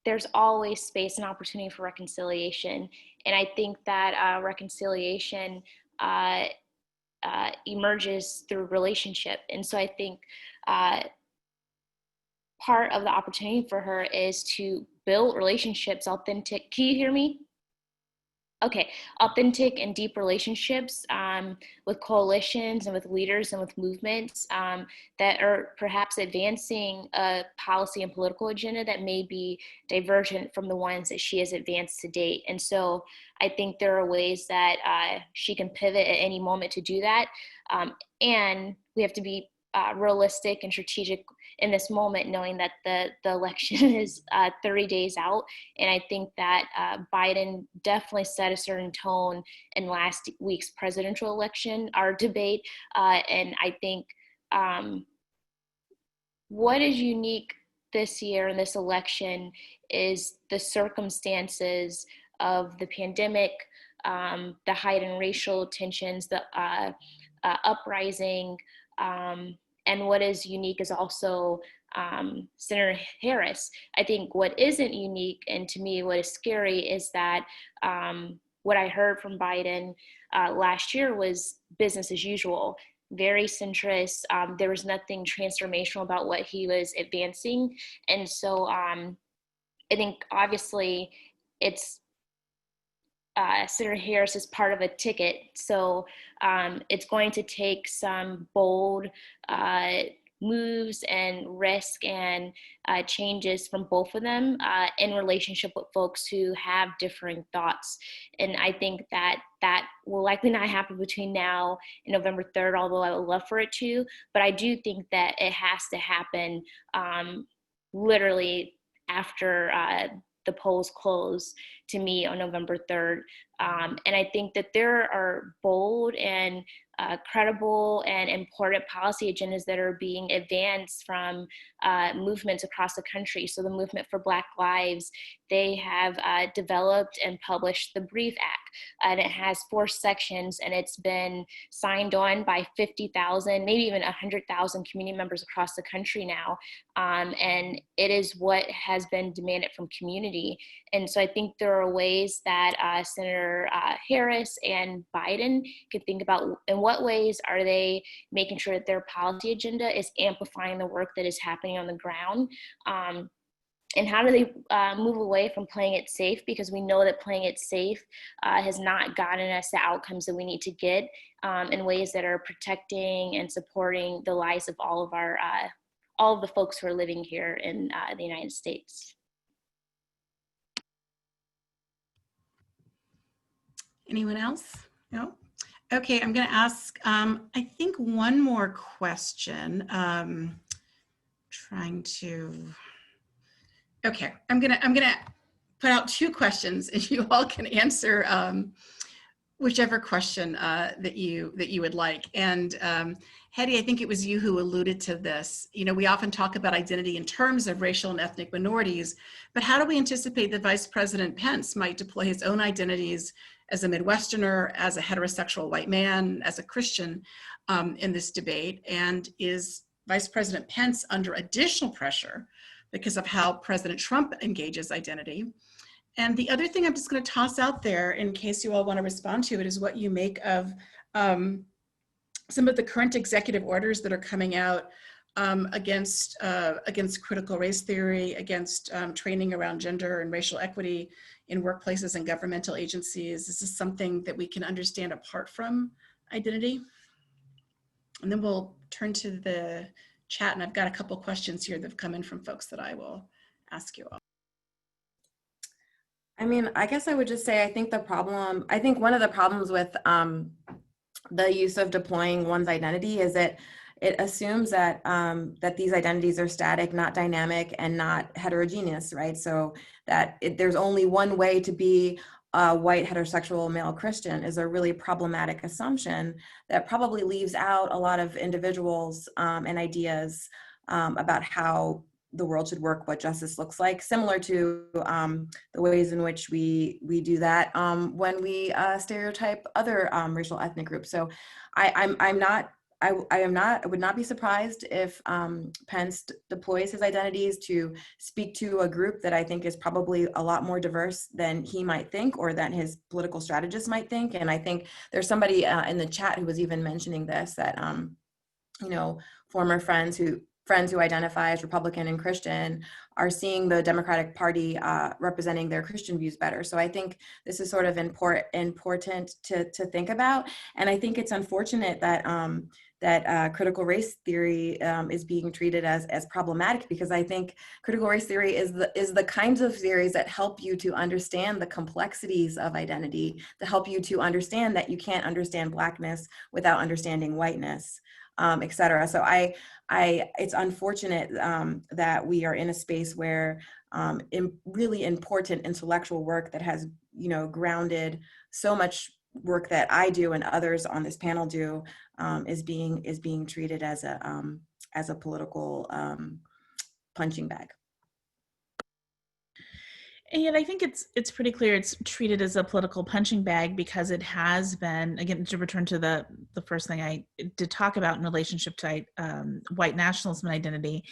there's always space and opportunity for reconciliation. And I think that reconciliation emerges through relationship. And so I think part of the opportunity for her is to build relationships, authentic. Can you hear me? Okay, authentic and deep relationships with coalitions and with leaders and with movements that are perhaps advancing a policy and political agenda that may be divergent from the ones that she has advanced to date. And so I think there are ways that she can pivot at any moment to do that. And we have to be realistic and strategic in this moment, knowing that the election is 30 days out. And I think that Biden definitely set a certain tone in last week's presidential election, our debate. And I think what is unique this year in this election is the circumstances of the pandemic, the heightened racial tensions, the uprising, and what is unique is also Senator Harris. I think what isn't unique, and to me what is scary, is that what I heard from Biden last year was business as usual, very centrist. There was nothing transformational about what he was advancing. And so I think obviously it's Senator Harris is part of a ticket. So it's going to take some bold moves and risk and changes from both of them in relationship with folks who have differing thoughts. And I think that that will likely not happen between now and November 3rd, although I would love for it to. But I do think that it has to happen literally after the polls close to me on November 3rd. And I think that there are bold and credible and important policy agendas that are being advanced from movements across the country. So the Movement for Black Lives, they have developed and published the BRIEF Act, and it has 4 sections, and it's been signed on by 50,000, maybe even 100,000 community members across the country now. And it is what has been demanded from community. And so I think there are ways that Senator Harris and Biden could think about in what ways are they making sure that their policy agenda is amplifying the work that is happening on the ground. And how do they move away from playing it safe? Because we know that playing it safe has not gotten us the outcomes that we need to get in ways that are protecting and supporting the lives of all of the folks who are living here in the United States. Anyone else? No? Okay, I'm going to ask, I think one more question. Okay, I'm gonna put out 2 questions, and you all can answer whichever question that you would like. And Hedy, I think it was you who alluded to this. You know, we often talk about identity in terms of racial and ethnic minorities, but how do we anticipate that Vice President Pence might deploy his own identities as a Midwesterner, as a heterosexual white man, as a Christian in this debate? And is Vice President Pence under additional pressure because of how President Trump engages identity? And the other thing I'm just going to toss out there in case you all want to respond to it is what you make of some of the current executive orders that are coming out against critical race theory, against training around gender and racial equity in workplaces and governmental agencies. Is this something that we can understand apart from identity? And then we'll turn to the chat, and I've got a couple questions here that have come in from folks that I will ask you all. I mean, I guess I would just say, I think one of the problems with the use of deploying one's identity is that it assumes that that these identities are static, not dynamic, and not heterogeneous, right? So that there's only one way to be a white heterosexual male Christian is a really problematic assumption that probably leaves out a lot of individuals and ideas about how the world should work, what justice looks like, similar to the ways in which we do that when we stereotype other racial ethnic groups. So I would not be surprised if Pence deploys his identities to speak to a group that I think is probably a lot more diverse than he might think, or than his political strategists might think. And I think there's somebody in the chat who was even mentioning this, that you know, former friends who identify as Republican and Christian are seeing the Democratic Party representing their Christian views better. So I think this is sort of important to think about. And I think it's unfortunate that that critical race theory is being treated as problematic, because I think critical race theory is the kinds of theories that help you to understand the complexities of identity, to help you to understand that you can't understand Blackness without understanding whiteness, et cetera. So it's unfortunate that we are in a space where really important intellectual work that has, you know, grounded so much work that I do and others on this panel do is being treated as a political punching bag. And yet I think it's pretty clear it's treated as a political punching bag, because it has been, again, to return to the first thing I did talk about in relationship to white nationalism and identity,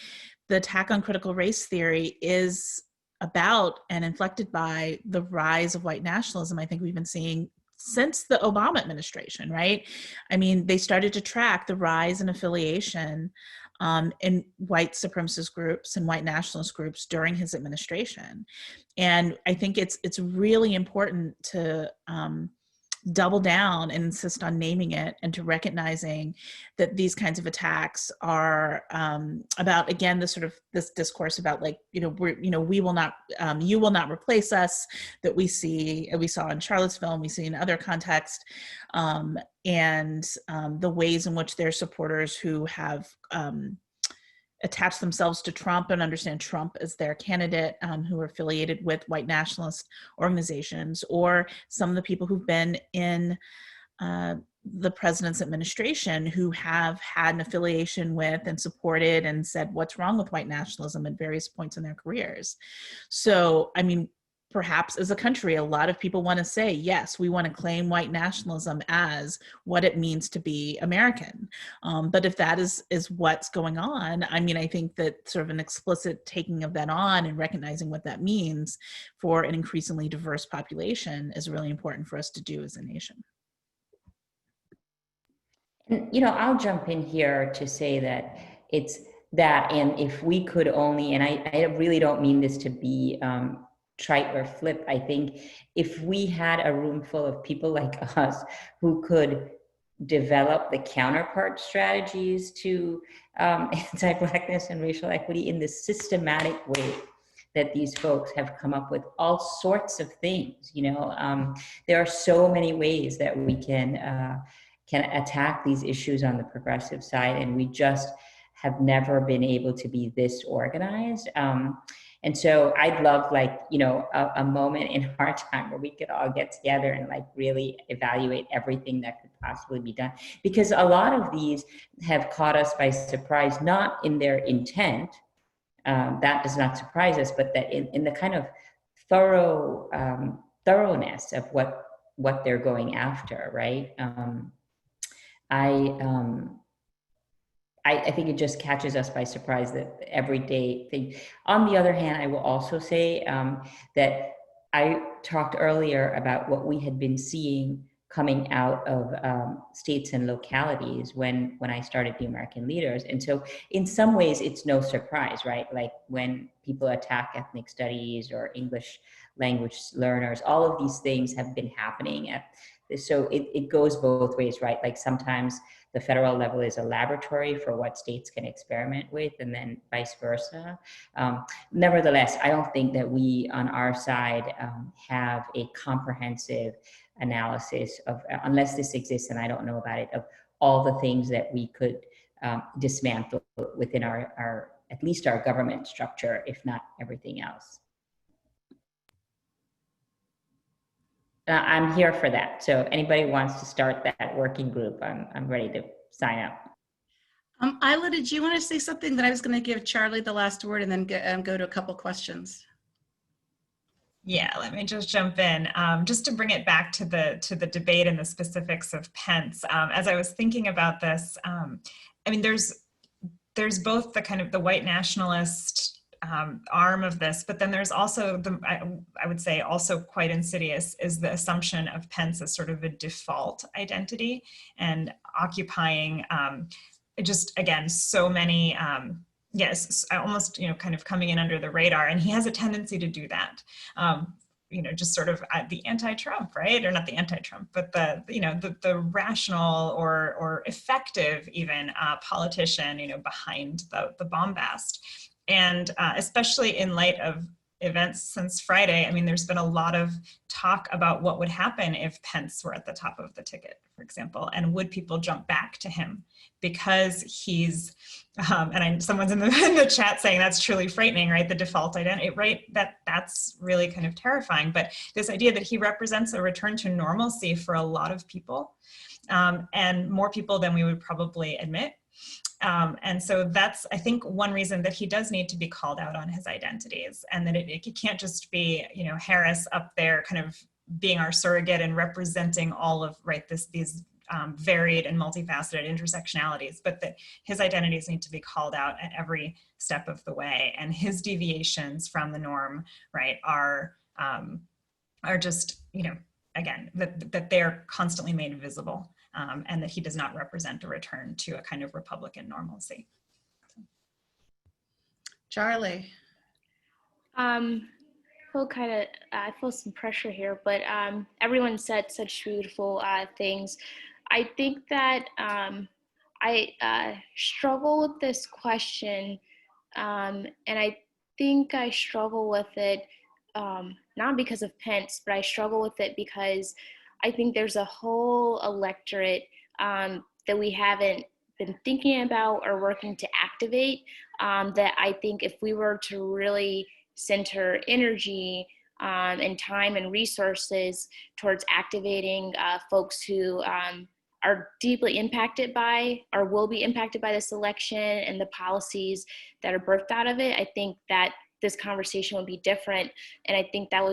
the attack on critical race theory is about and inflected by the rise of white nationalism. I think we've been seeing since the Obama administration, right? I mean, they started to track the rise in affiliation in white supremacist groups and white nationalist groups during his administration. And I think it's really important to double down and insist on naming it, and to recognizing that these kinds of attacks are about, again, this discourse about, like, we will not, you will not replace us, that we saw in Charlottesville, we see in other contexts, and the ways in which their supporters who have attach themselves to Trump and understand Trump as their candidate, who are affiliated with white nationalist organizations, or some of the people who've been in the president's administration who have had an affiliation with and supported and said what's wrong with white nationalism at various points in their careers. So, I mean, perhaps as a country, a lot of people want to say, yes, we want to claim white nationalism as what it means to be American. But if that is what's going on, I mean, I think that sort of an explicit taking of that on and recognizing what that means for an increasingly diverse population is really important for us to do as a nation. And, I'll jump in here to say that it's that, and if we could only, and I really don't mean this to be trite or flip, I think if we had a room full of people like us who could develop the counterpart strategies to anti-Blackness and racial equity in the systematic way that these folks have come up with all sorts of things, there are so many ways that we can attack these issues on the progressive side, and we just have never been able to be this organized. And so I'd love, a moment in our time where we could all get together and really evaluate everything that could possibly be done. Because a lot of these have caught us by surprise, not in their intent, that does not surprise us, but that in the kind of thoroughness of what they're going after, right? I think it just catches us by surprise, that everyday thing. On the other hand, I will also say that I talked earlier about what we had been seeing coming out of states and localities when I started the American Leaders. And so in some ways, it's no surprise, right? Like when people attack ethnic studies or English language learners, all of these things have been happening. So it goes both ways, right? Like sometimes the federal level is a laboratory for what states can experiment with, and then vice versa. Nevertheless, I don't think that we on our side have a comprehensive analysis of, unless this exists and I don't know about it, of all the things that we could dismantle within our at least our government structure, if not everything else. I'm here for that. So if anybody wants to start that working group, I'm ready to sign up. Ila, did you want to say something? That I was going to give Charlie the last word and then go to a couple questions. Yeah, let me just jump in. Just to bring it back to the debate and the specifics of Pence. As I was thinking about this, I mean, there's both the kind of the white nationalist arm of this, but then there's also I would say also quite insidious is the assumption of Pence as sort of a default identity and occupying just, again, so many, yes, almost, kind of coming in under the radar. And he has a tendency to do that. Just sort of the anti-Trump, right? Or not the anti-Trump, but the rational or effective even politician, behind the bombast. And especially in light of events since Friday, I mean, there's been a lot of talk about what would happen if Pence were at the top of the ticket, for example, and would people jump back to him because he's, someone's in the chat saying that's truly frightening, right? The default identity, right? That's really kind of terrifying. But this idea that he represents a return to normalcy for a lot of people, and more people than we would probably admit. And so that's, I think, one reason that he does need to be called out on his identities, and that it can't just be, Harris up there kind of being our surrogate and representing all of, right, these varied and multifaceted intersectionalities, but that his identities need to be called out at every step of the way. And his deviations from the norm, right, are just, again, that they're constantly made visible. And that he does not represent a return to a kind of Republican normalcy. Charlie. I feel some pressure here, but everyone said such beautiful things. I think that I struggle with this question, and I think I struggle with it not because of Pence, but I struggle with it because I think there's a whole electorate that we haven't been thinking about or working to activate, that I think if we were to really center energy and time and resources towards activating folks who are deeply impacted by or will be impacted by this election and the policies that are birthed out of it, I think that this conversation would be different. And I think that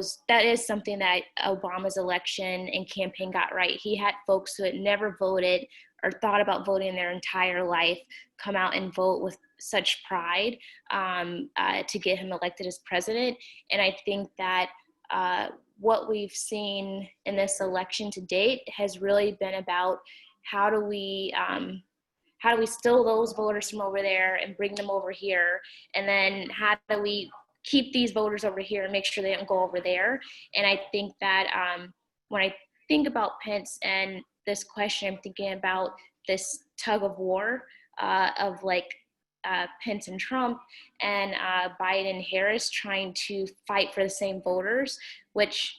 is something that Obama's election and campaign got right. He had folks who had never voted or thought about voting in their entire life come out and vote with such pride to get him elected as president. And I think that what we've seen in this election to date has really been about how do we steal those voters from over there and bring them over here, and then how do we keep these voters over here and make sure they don't go over there. And I think that when I think about Pence and this question, I'm thinking about this tug of war of like Pence and Trump and Biden and Harris trying to fight for the same voters, which,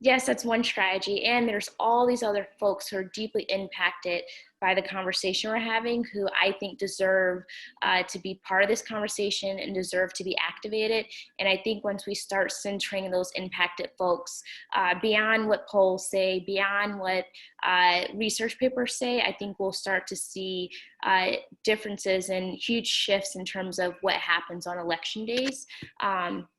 yes, that's one strategy. And there's all these other folks who are deeply impacted by the conversation we're having, who I think deserve to be part of this conversation and deserve to be activated. And I think once we start centering those impacted folks beyond what polls say, beyond what research papers say, I think we'll start to see differences and huge shifts in terms of what happens on election days.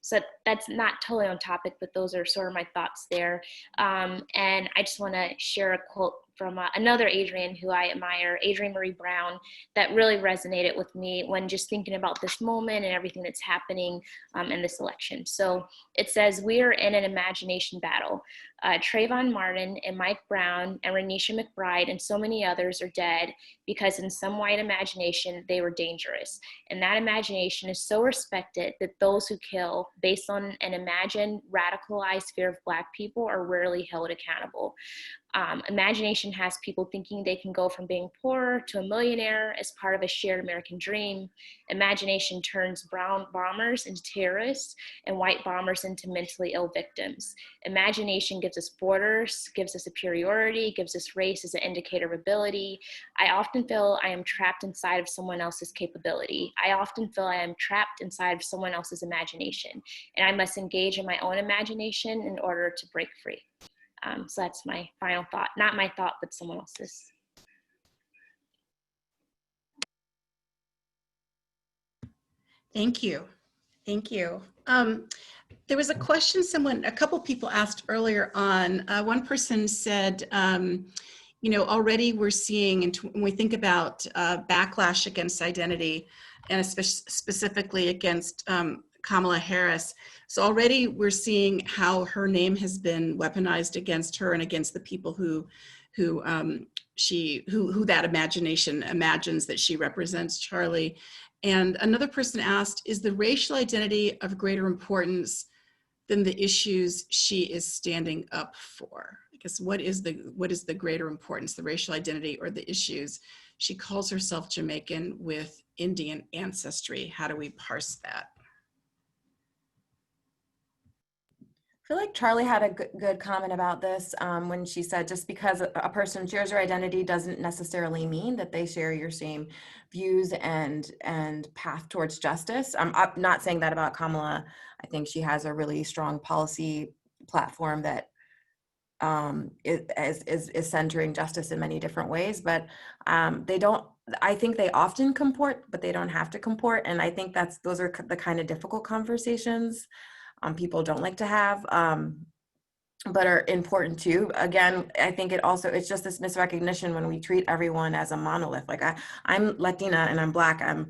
So that's not totally on topic, but those are sort of my thoughts there. And I just want to share a quote from another Adrienne who I admire, Adrienne Marie Brown, that really resonated with me when just thinking about this moment and everything that's happening in this election. So it says, "We are in an imagination battle. Trayvon Martin and Mike Brown and Renisha McBride and so many others are dead because in some white imagination, they were dangerous. And that imagination is so respected that those who kill based on an imagined radicalized fear of Black people are rarely held accountable. Imagination has people thinking they can go from being poor to a millionaire as part of a shared American dream. Imagination turns brown bombers into terrorists and white bombers into mentally ill victims. Imagination gives us borders, gives us superiority, gives us race as an indicator of ability. I often feel I am trapped inside of someone else's capability. I often feel I am trapped inside of someone else's imagination, and I must engage in my own imagination in order to break free." So that's my final thought. Not my thought, but someone else's. Thank you. Thank you. There was a question a couple people asked earlier on. One person said, already we're seeing, when we think about backlash against identity, and specifically against Kamala Harris. So already we're seeing how her name has been weaponized against her and against the people who that imagination imagines that she represents, Charlie. And another person asked, is the racial identity of greater importance than the issues she is standing up for? I guess what is the greater importance, the racial identity or the issues? She calls herself Jamaican with Indian ancestry. How do we parse that? I feel like Charlie had a good comment about this when she said, just because a person shares your identity doesn't necessarily mean that they share your same views and path towards justice. I'm not saying that about Kamala. I think she has a really strong policy platform that is centering justice in many different ways, but I think they often comport, but they don't have to comport. And I think those are the kind of difficult conversations people don't like to have, but are important too. Again, I think it's just this misrecognition when we treat everyone as a monolith. Like I'm Latina and I'm Black, I'm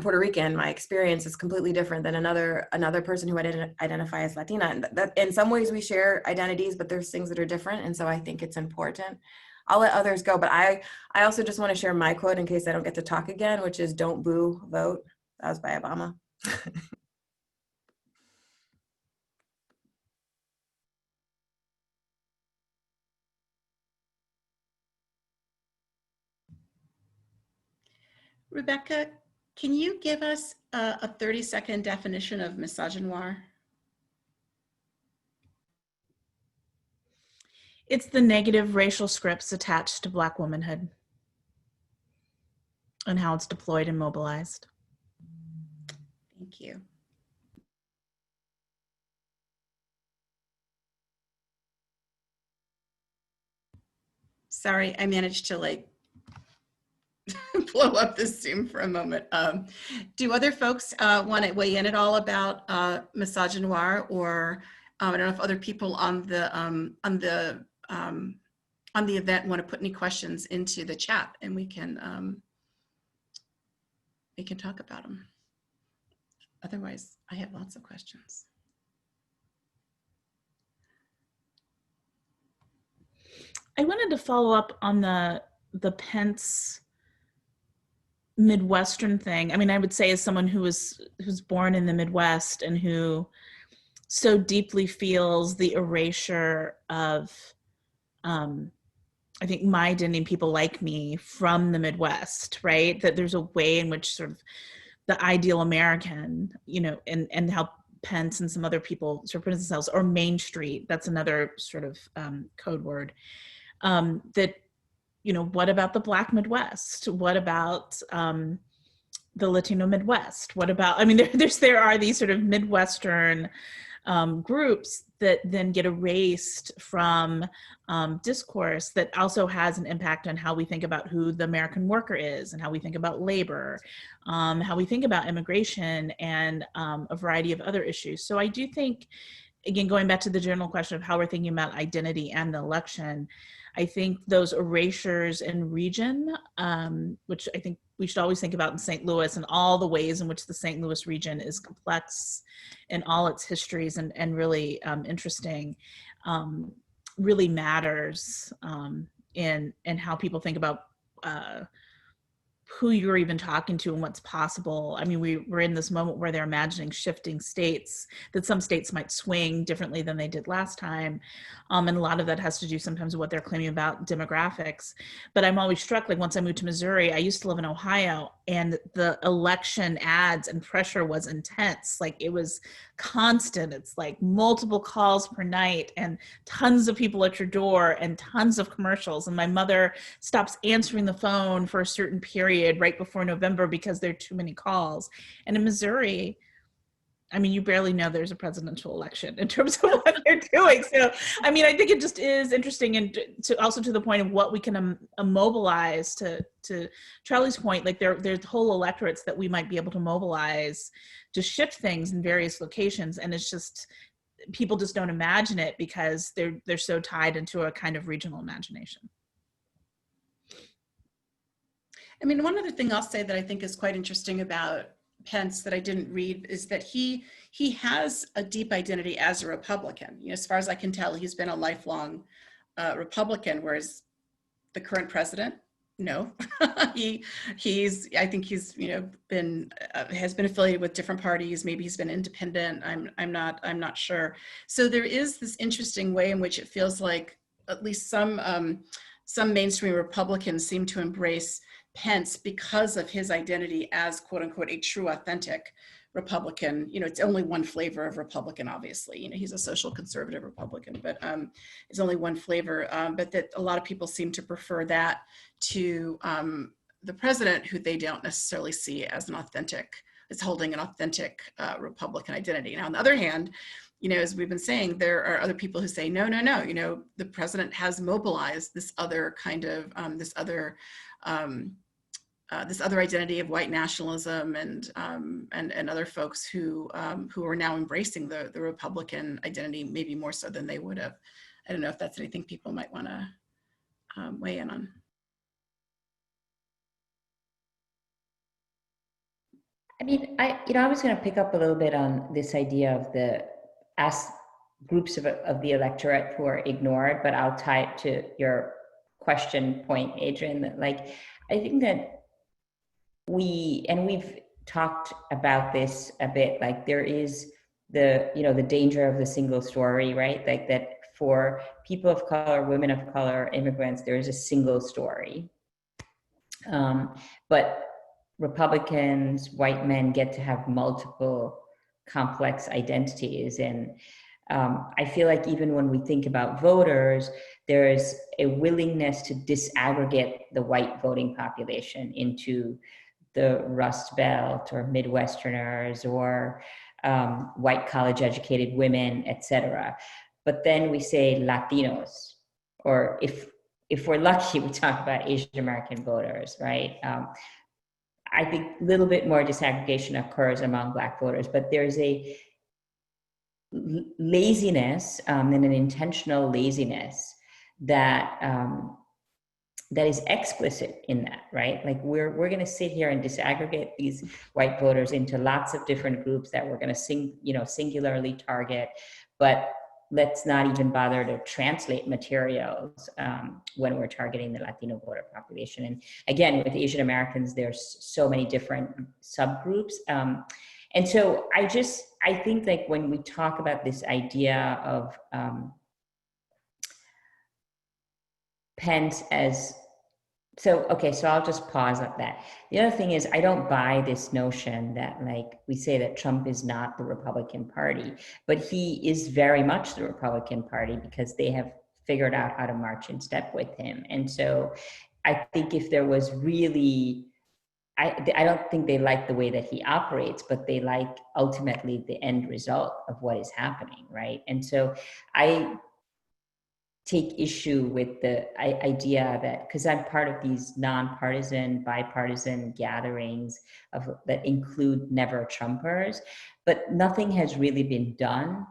Puerto Rican. My experience is completely different than another person who identify as Latina. And that in some ways we share identities, but there's things that are different. And so I think it's important. I'll let others go, but I also just want to share my quote in case I don't get to talk again, which is "Don't boo, vote." That was by Obama. Rebecca, can you give us a 30-second definition of misogynoir? It's the negative racial scripts attached to Black womanhood and how it's deployed and mobilized. Thank you. Sorry, I managed to like blow up this Zoom for a moment. Do other folks want to weigh in at all about misogynoir, or I don't know if other people on the event want to put any questions into the chat, and we can talk about them. Otherwise, I have lots of questions. I wanted to follow up on the Pence Midwestern thing. I mean, I would say as someone who's born in the Midwest and who so deeply feels the erasure of, I think, my identity and people like me from the Midwest, right? That there's a way in which sort of the ideal American, you know, and how Pence and some other people sort of present themselves, or Main Street, that's another sort of code word, that, you know, what about the Black Midwest? What about the Latino Midwest? What about, I mean, there are these sort of Midwestern groups that then get erased from discourse that also has an impact on how we think about who the American worker is, and how we think about labor, how we think about immigration, and a variety of other issues. So I do think, again, going back to the general question of how we're thinking about identity and the election, I think those erasures in region, which I think we should always think about in St. Louis, and all the ways in which the St. Louis region is complex in all its histories and really interesting, really matters in how people think about who you're even talking to and what's possible. I mean, we're in this moment where they're imagining shifting states, that some states might swing differently than they did last time. And a lot of that has to do sometimes with what they're claiming about demographics. But I'm always struck, like once I moved to Missouri, I used to live in Ohio, and the election ads and pressure was intense. Like it was constant. It's like multiple calls per night and tons of people at your door and tons of commercials. And my mother stops answering the phone for a certain period right before November because there are too many calls. And in Missouri, I mean, you barely know there's a presidential election in terms of what they're doing. So, I mean, I think it just is interesting, and also to the point of what we can mobilize. To Charlie's point, like there's whole electorates that we might be able to mobilize to shift things in various locations, and it's just people just don't imagine it because they're so tied into a kind of regional imagination. I mean, one other thing I'll say that I think is quite interesting about Pence that I didn't read is that he has a deep identity as a Republican. You know, as far as I can tell, he's been a lifelong Republican, whereas the current president, no. I think he's, you know, been has been affiliated with different parties. Maybe he's been independent. I'm not sure. So there is this interesting way in which it feels like at least some mainstream Republicans seem to embrace Pence because of his identity as quote unquote a true authentic Republican. You know, it's only one flavor of Republican, obviously. You know, he's a social conservative Republican, but it's only one flavor. But that a lot of people seem to prefer that to the president, who they don't necessarily see as holding an authentic Republican identity. Now, on the other hand, you know, as we've been saying, there are other people who say, no, you know, the president has mobilized this other kind of, this other identity of white nationalism and other folks who are now embracing the Republican identity, maybe more so than they would have. I don't know if that's anything people might want to weigh in on. I mean, I was going to pick up a little bit on this idea of groups of the electorate who are ignored, but I'll tie it to your question point, Adrienne, that like, I think that we've talked about this a bit, like there is the danger of the single story, right? Like that for people of color, women of color, immigrants, there is a single story. But Republicans, white men get to have multiple complex identities. And I feel like even when we think about voters, there's a willingness to disaggregate the white voting population into the Rust Belt or Midwesterners or white college educated women, etc. But then we say Latinos, or if we're lucky, we talk about Asian American voters, right? I think a little bit more disaggregation occurs among Black voters, but there's a laziness and an intentional laziness that that is explicit in that, right? Like we're going to sit here and disaggregate these white voters into lots of different groups that we're going to singularly target, but let's not even bother to translate materials when we're targeting the Latino voter population. And again, with Asian Americans, there's so many different subgroups. And so I think like when we talk about this idea of Pence as, so I'll just pause at that. The other thing is, I don't buy this notion that like we say that Trump is not the Republican Party, but he is very much the Republican Party because they have figured out how to march in step with him. And so I think if there was really, I don't think they like the way that he operates, but they like ultimately the end result of what is happening, right? And so I take issue with the idea that, because I'm part of these nonpartisan, bipartisan gatherings that include never Trumpers, but nothing has really been done,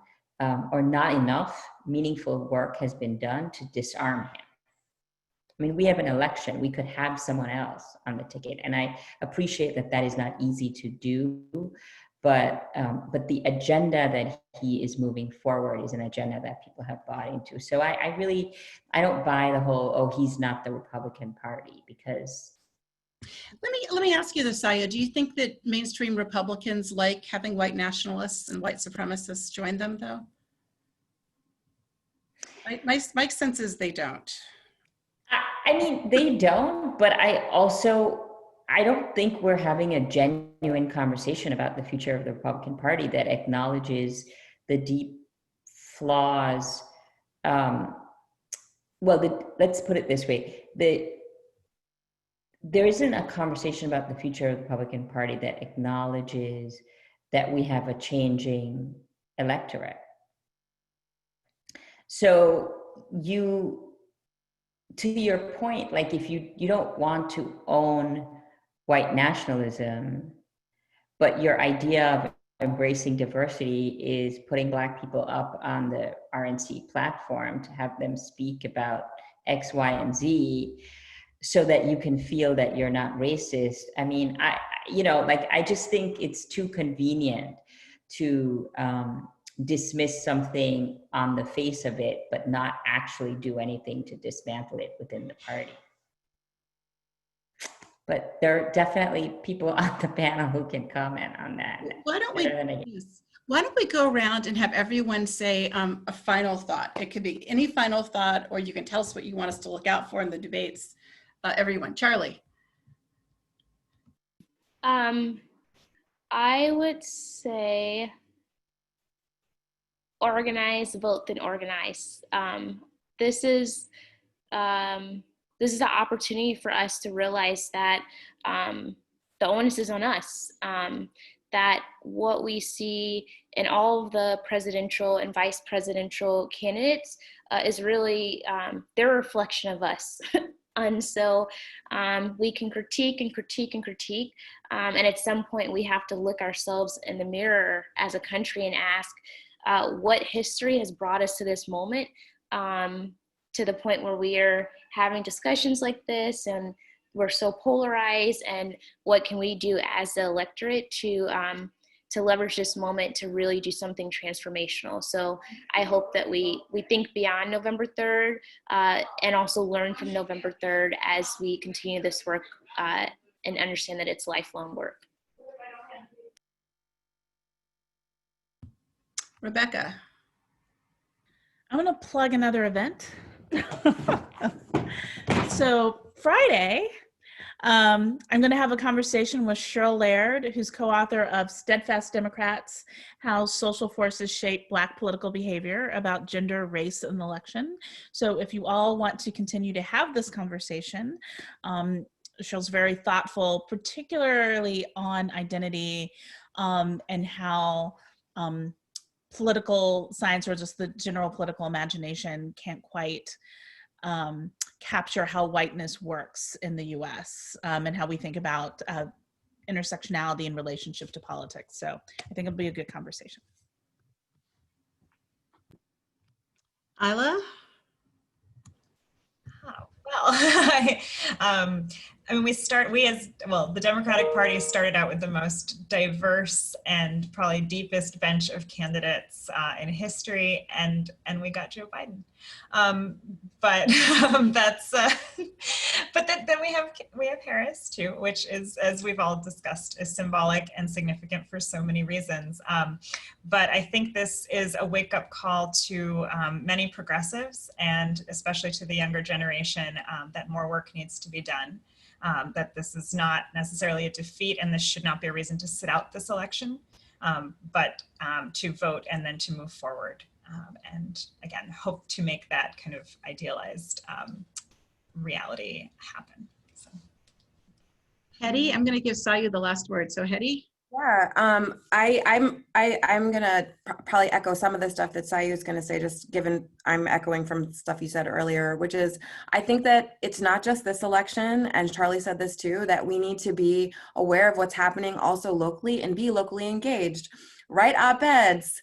or not enough meaningful work has been done to disarm him. I mean, we have an election. We could have someone else on the ticket. And I appreciate that that is not easy to do, but the agenda that he is moving forward is an agenda that people have bought into. So I don't buy the whole, oh, he's not the Republican Party, because. Let me ask you this, Sayu. Do you think that mainstream Republicans like having white nationalists and white supremacists join them, though? My sense is they don't. I mean, they don't, but I don't think we're having a genuine conversation about the future of the Republican Party that acknowledges the deep flaws. Let's put it this way. There isn't a conversation about the future of the Republican Party that acknowledges that we have a changing electorate. So to your point, like if you don't want to own white nationalism, but your idea of embracing diversity is putting Black people up on the RNC platform to have them speak about X, Y, and Z so that you can feel that you're not racist. I mean, I just think it's too convenient to dismiss something on the face of it, but not actually do anything to dismantle it within the party. But there are definitely people on the panel who can comment on that. Why don't we go around and have everyone say a final thought? It could be any final thought, or you can tell us what you want us to look out for in the debates. Everyone, Charli. I would say organize, vote, then organize. This is an opportunity for us to realize that the onus is on us. That what we see in all of the presidential and vice presidential candidates is really they're a reflection of us. And so we can critique and critique and critique. And at some point we have to look ourselves in the mirror as a country and ask, what history has brought us to this moment, to the point where we are having discussions like this and we're so polarized, and what can we do as the electorate to leverage this moment to really do something transformational. So I hope that we think beyond November 3rd and also learn from November 3rd as we continue this work and understand that it's lifelong work. Rebecca. I'm going to plug another event. So Friday, I'm going to have a conversation with Cheryl Laird, who's co-author of Steadfast Democrats, How Social Forces Shape Black Political Behavior, about gender, race, and election. So if you all want to continue to have this conversation, Cheryl's very thoughtful, particularly on identity and how political science or just the general political imagination can't quite capture how whiteness works in the US and how we think about intersectionality in relationship to politics. So I think it'll be a good conversation. Ila? Oh, well, I mean, the Democratic Party started out with the most diverse and probably deepest bench of candidates in history, and we got Joe Biden. But then we have Harris too, which is, as we've all discussed, is symbolic and significant for so many reasons. But I think this is a wake-up call to many progressives, and especially to the younger generation, that more work needs to be done. That this is not necessarily a defeat, and this should not be a reason to sit out this election, but to vote and then to move forward. And again, hope to make that kind of idealized reality happen. So. Hedy, I'm going to give Sayu the last word. So Hedy? Yeah, I'm gonna probably echo some of the stuff that Sayu is gonna say, just given I'm echoing from stuff you said earlier, which is, I think that it's not just this election, and Charlie said this too, that we need to be aware of what's happening also locally and be locally engaged. Write op-eds,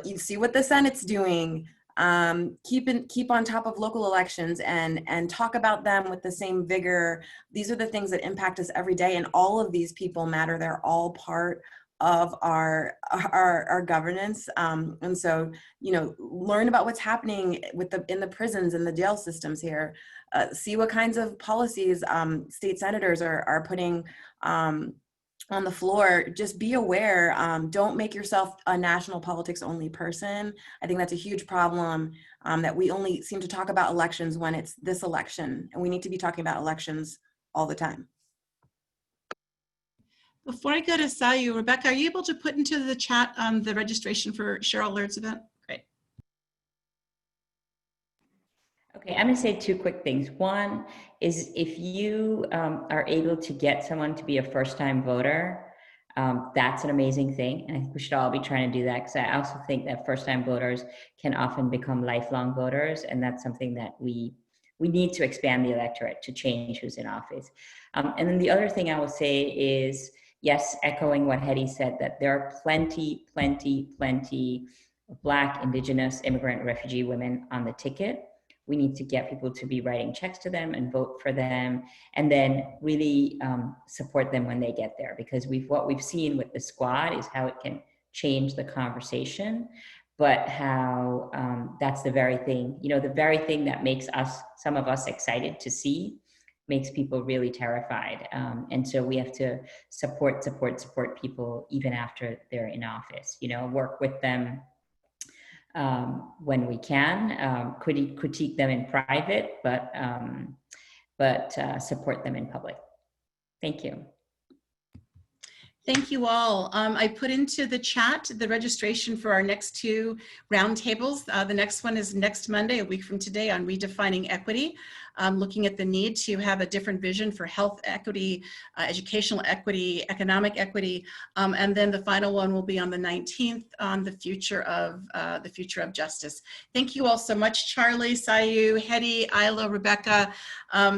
you see what the Senate's doing, keep on top of local elections and talk about them with the same vigor. These are the things that impact us every day, and all of these people matter. They're all part of our governance. And so, you know, learn about what's happening in the prisons and the jail systems here. See what kinds of policies state senators are putting on the floor. Just be aware. Don't make yourself a national politics only person. I think that's a huge problem, that we only seem to talk about elections when it's this election, and we need to be talking about elections all the time. Before I go to Sayu, Rebecca, are you able to put into the chat the registration for Cheryl Laird's event? Great. Okay, I'm gonna say two quick things. One is, if you are able to get someone to be a first-time voter, that's an amazing thing. And I think we should all be trying to do that, because I also think that first-time voters can often become lifelong voters. And that's something that we need to expand the electorate to change who's in office. And then the other thing I will say is, yes, echoing what Hedy said, that there are plenty of Black, Indigenous, immigrant, refugee women on the ticket. We need to get people to be writing checks to them and vote for them, and then really support them when they get there. Because what we've seen with the squad is how it can change the conversation, but how that's the very thing, you know, the very thing that makes some of us excited to see, makes people really terrified. And so we have to support people even after they're in office, you know, work with them when we can, critique them in private, but support them in public. Thank you. Thank you all. I put into the chat the registration for our next two roundtables. The next one is next Monday, a week from today, on redefining equity, looking at the need to have a different vision for health equity, educational equity, economic equity, and then the final one will be on the 19th on the future of justice. Thank you all so much, Charlie, Sayu, Hedy, Ila, Rebecca.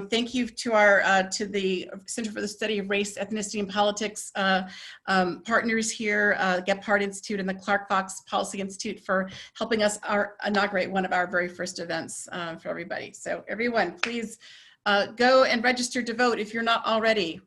Thank you to the Center for the Study of Race, Ethnicity, and Politics partners here, Gephardt Institute and the Clark Fox Policy Institute, for helping us inaugurate one of our very first events for everybody. So everyone, please go and register to vote if you're not already.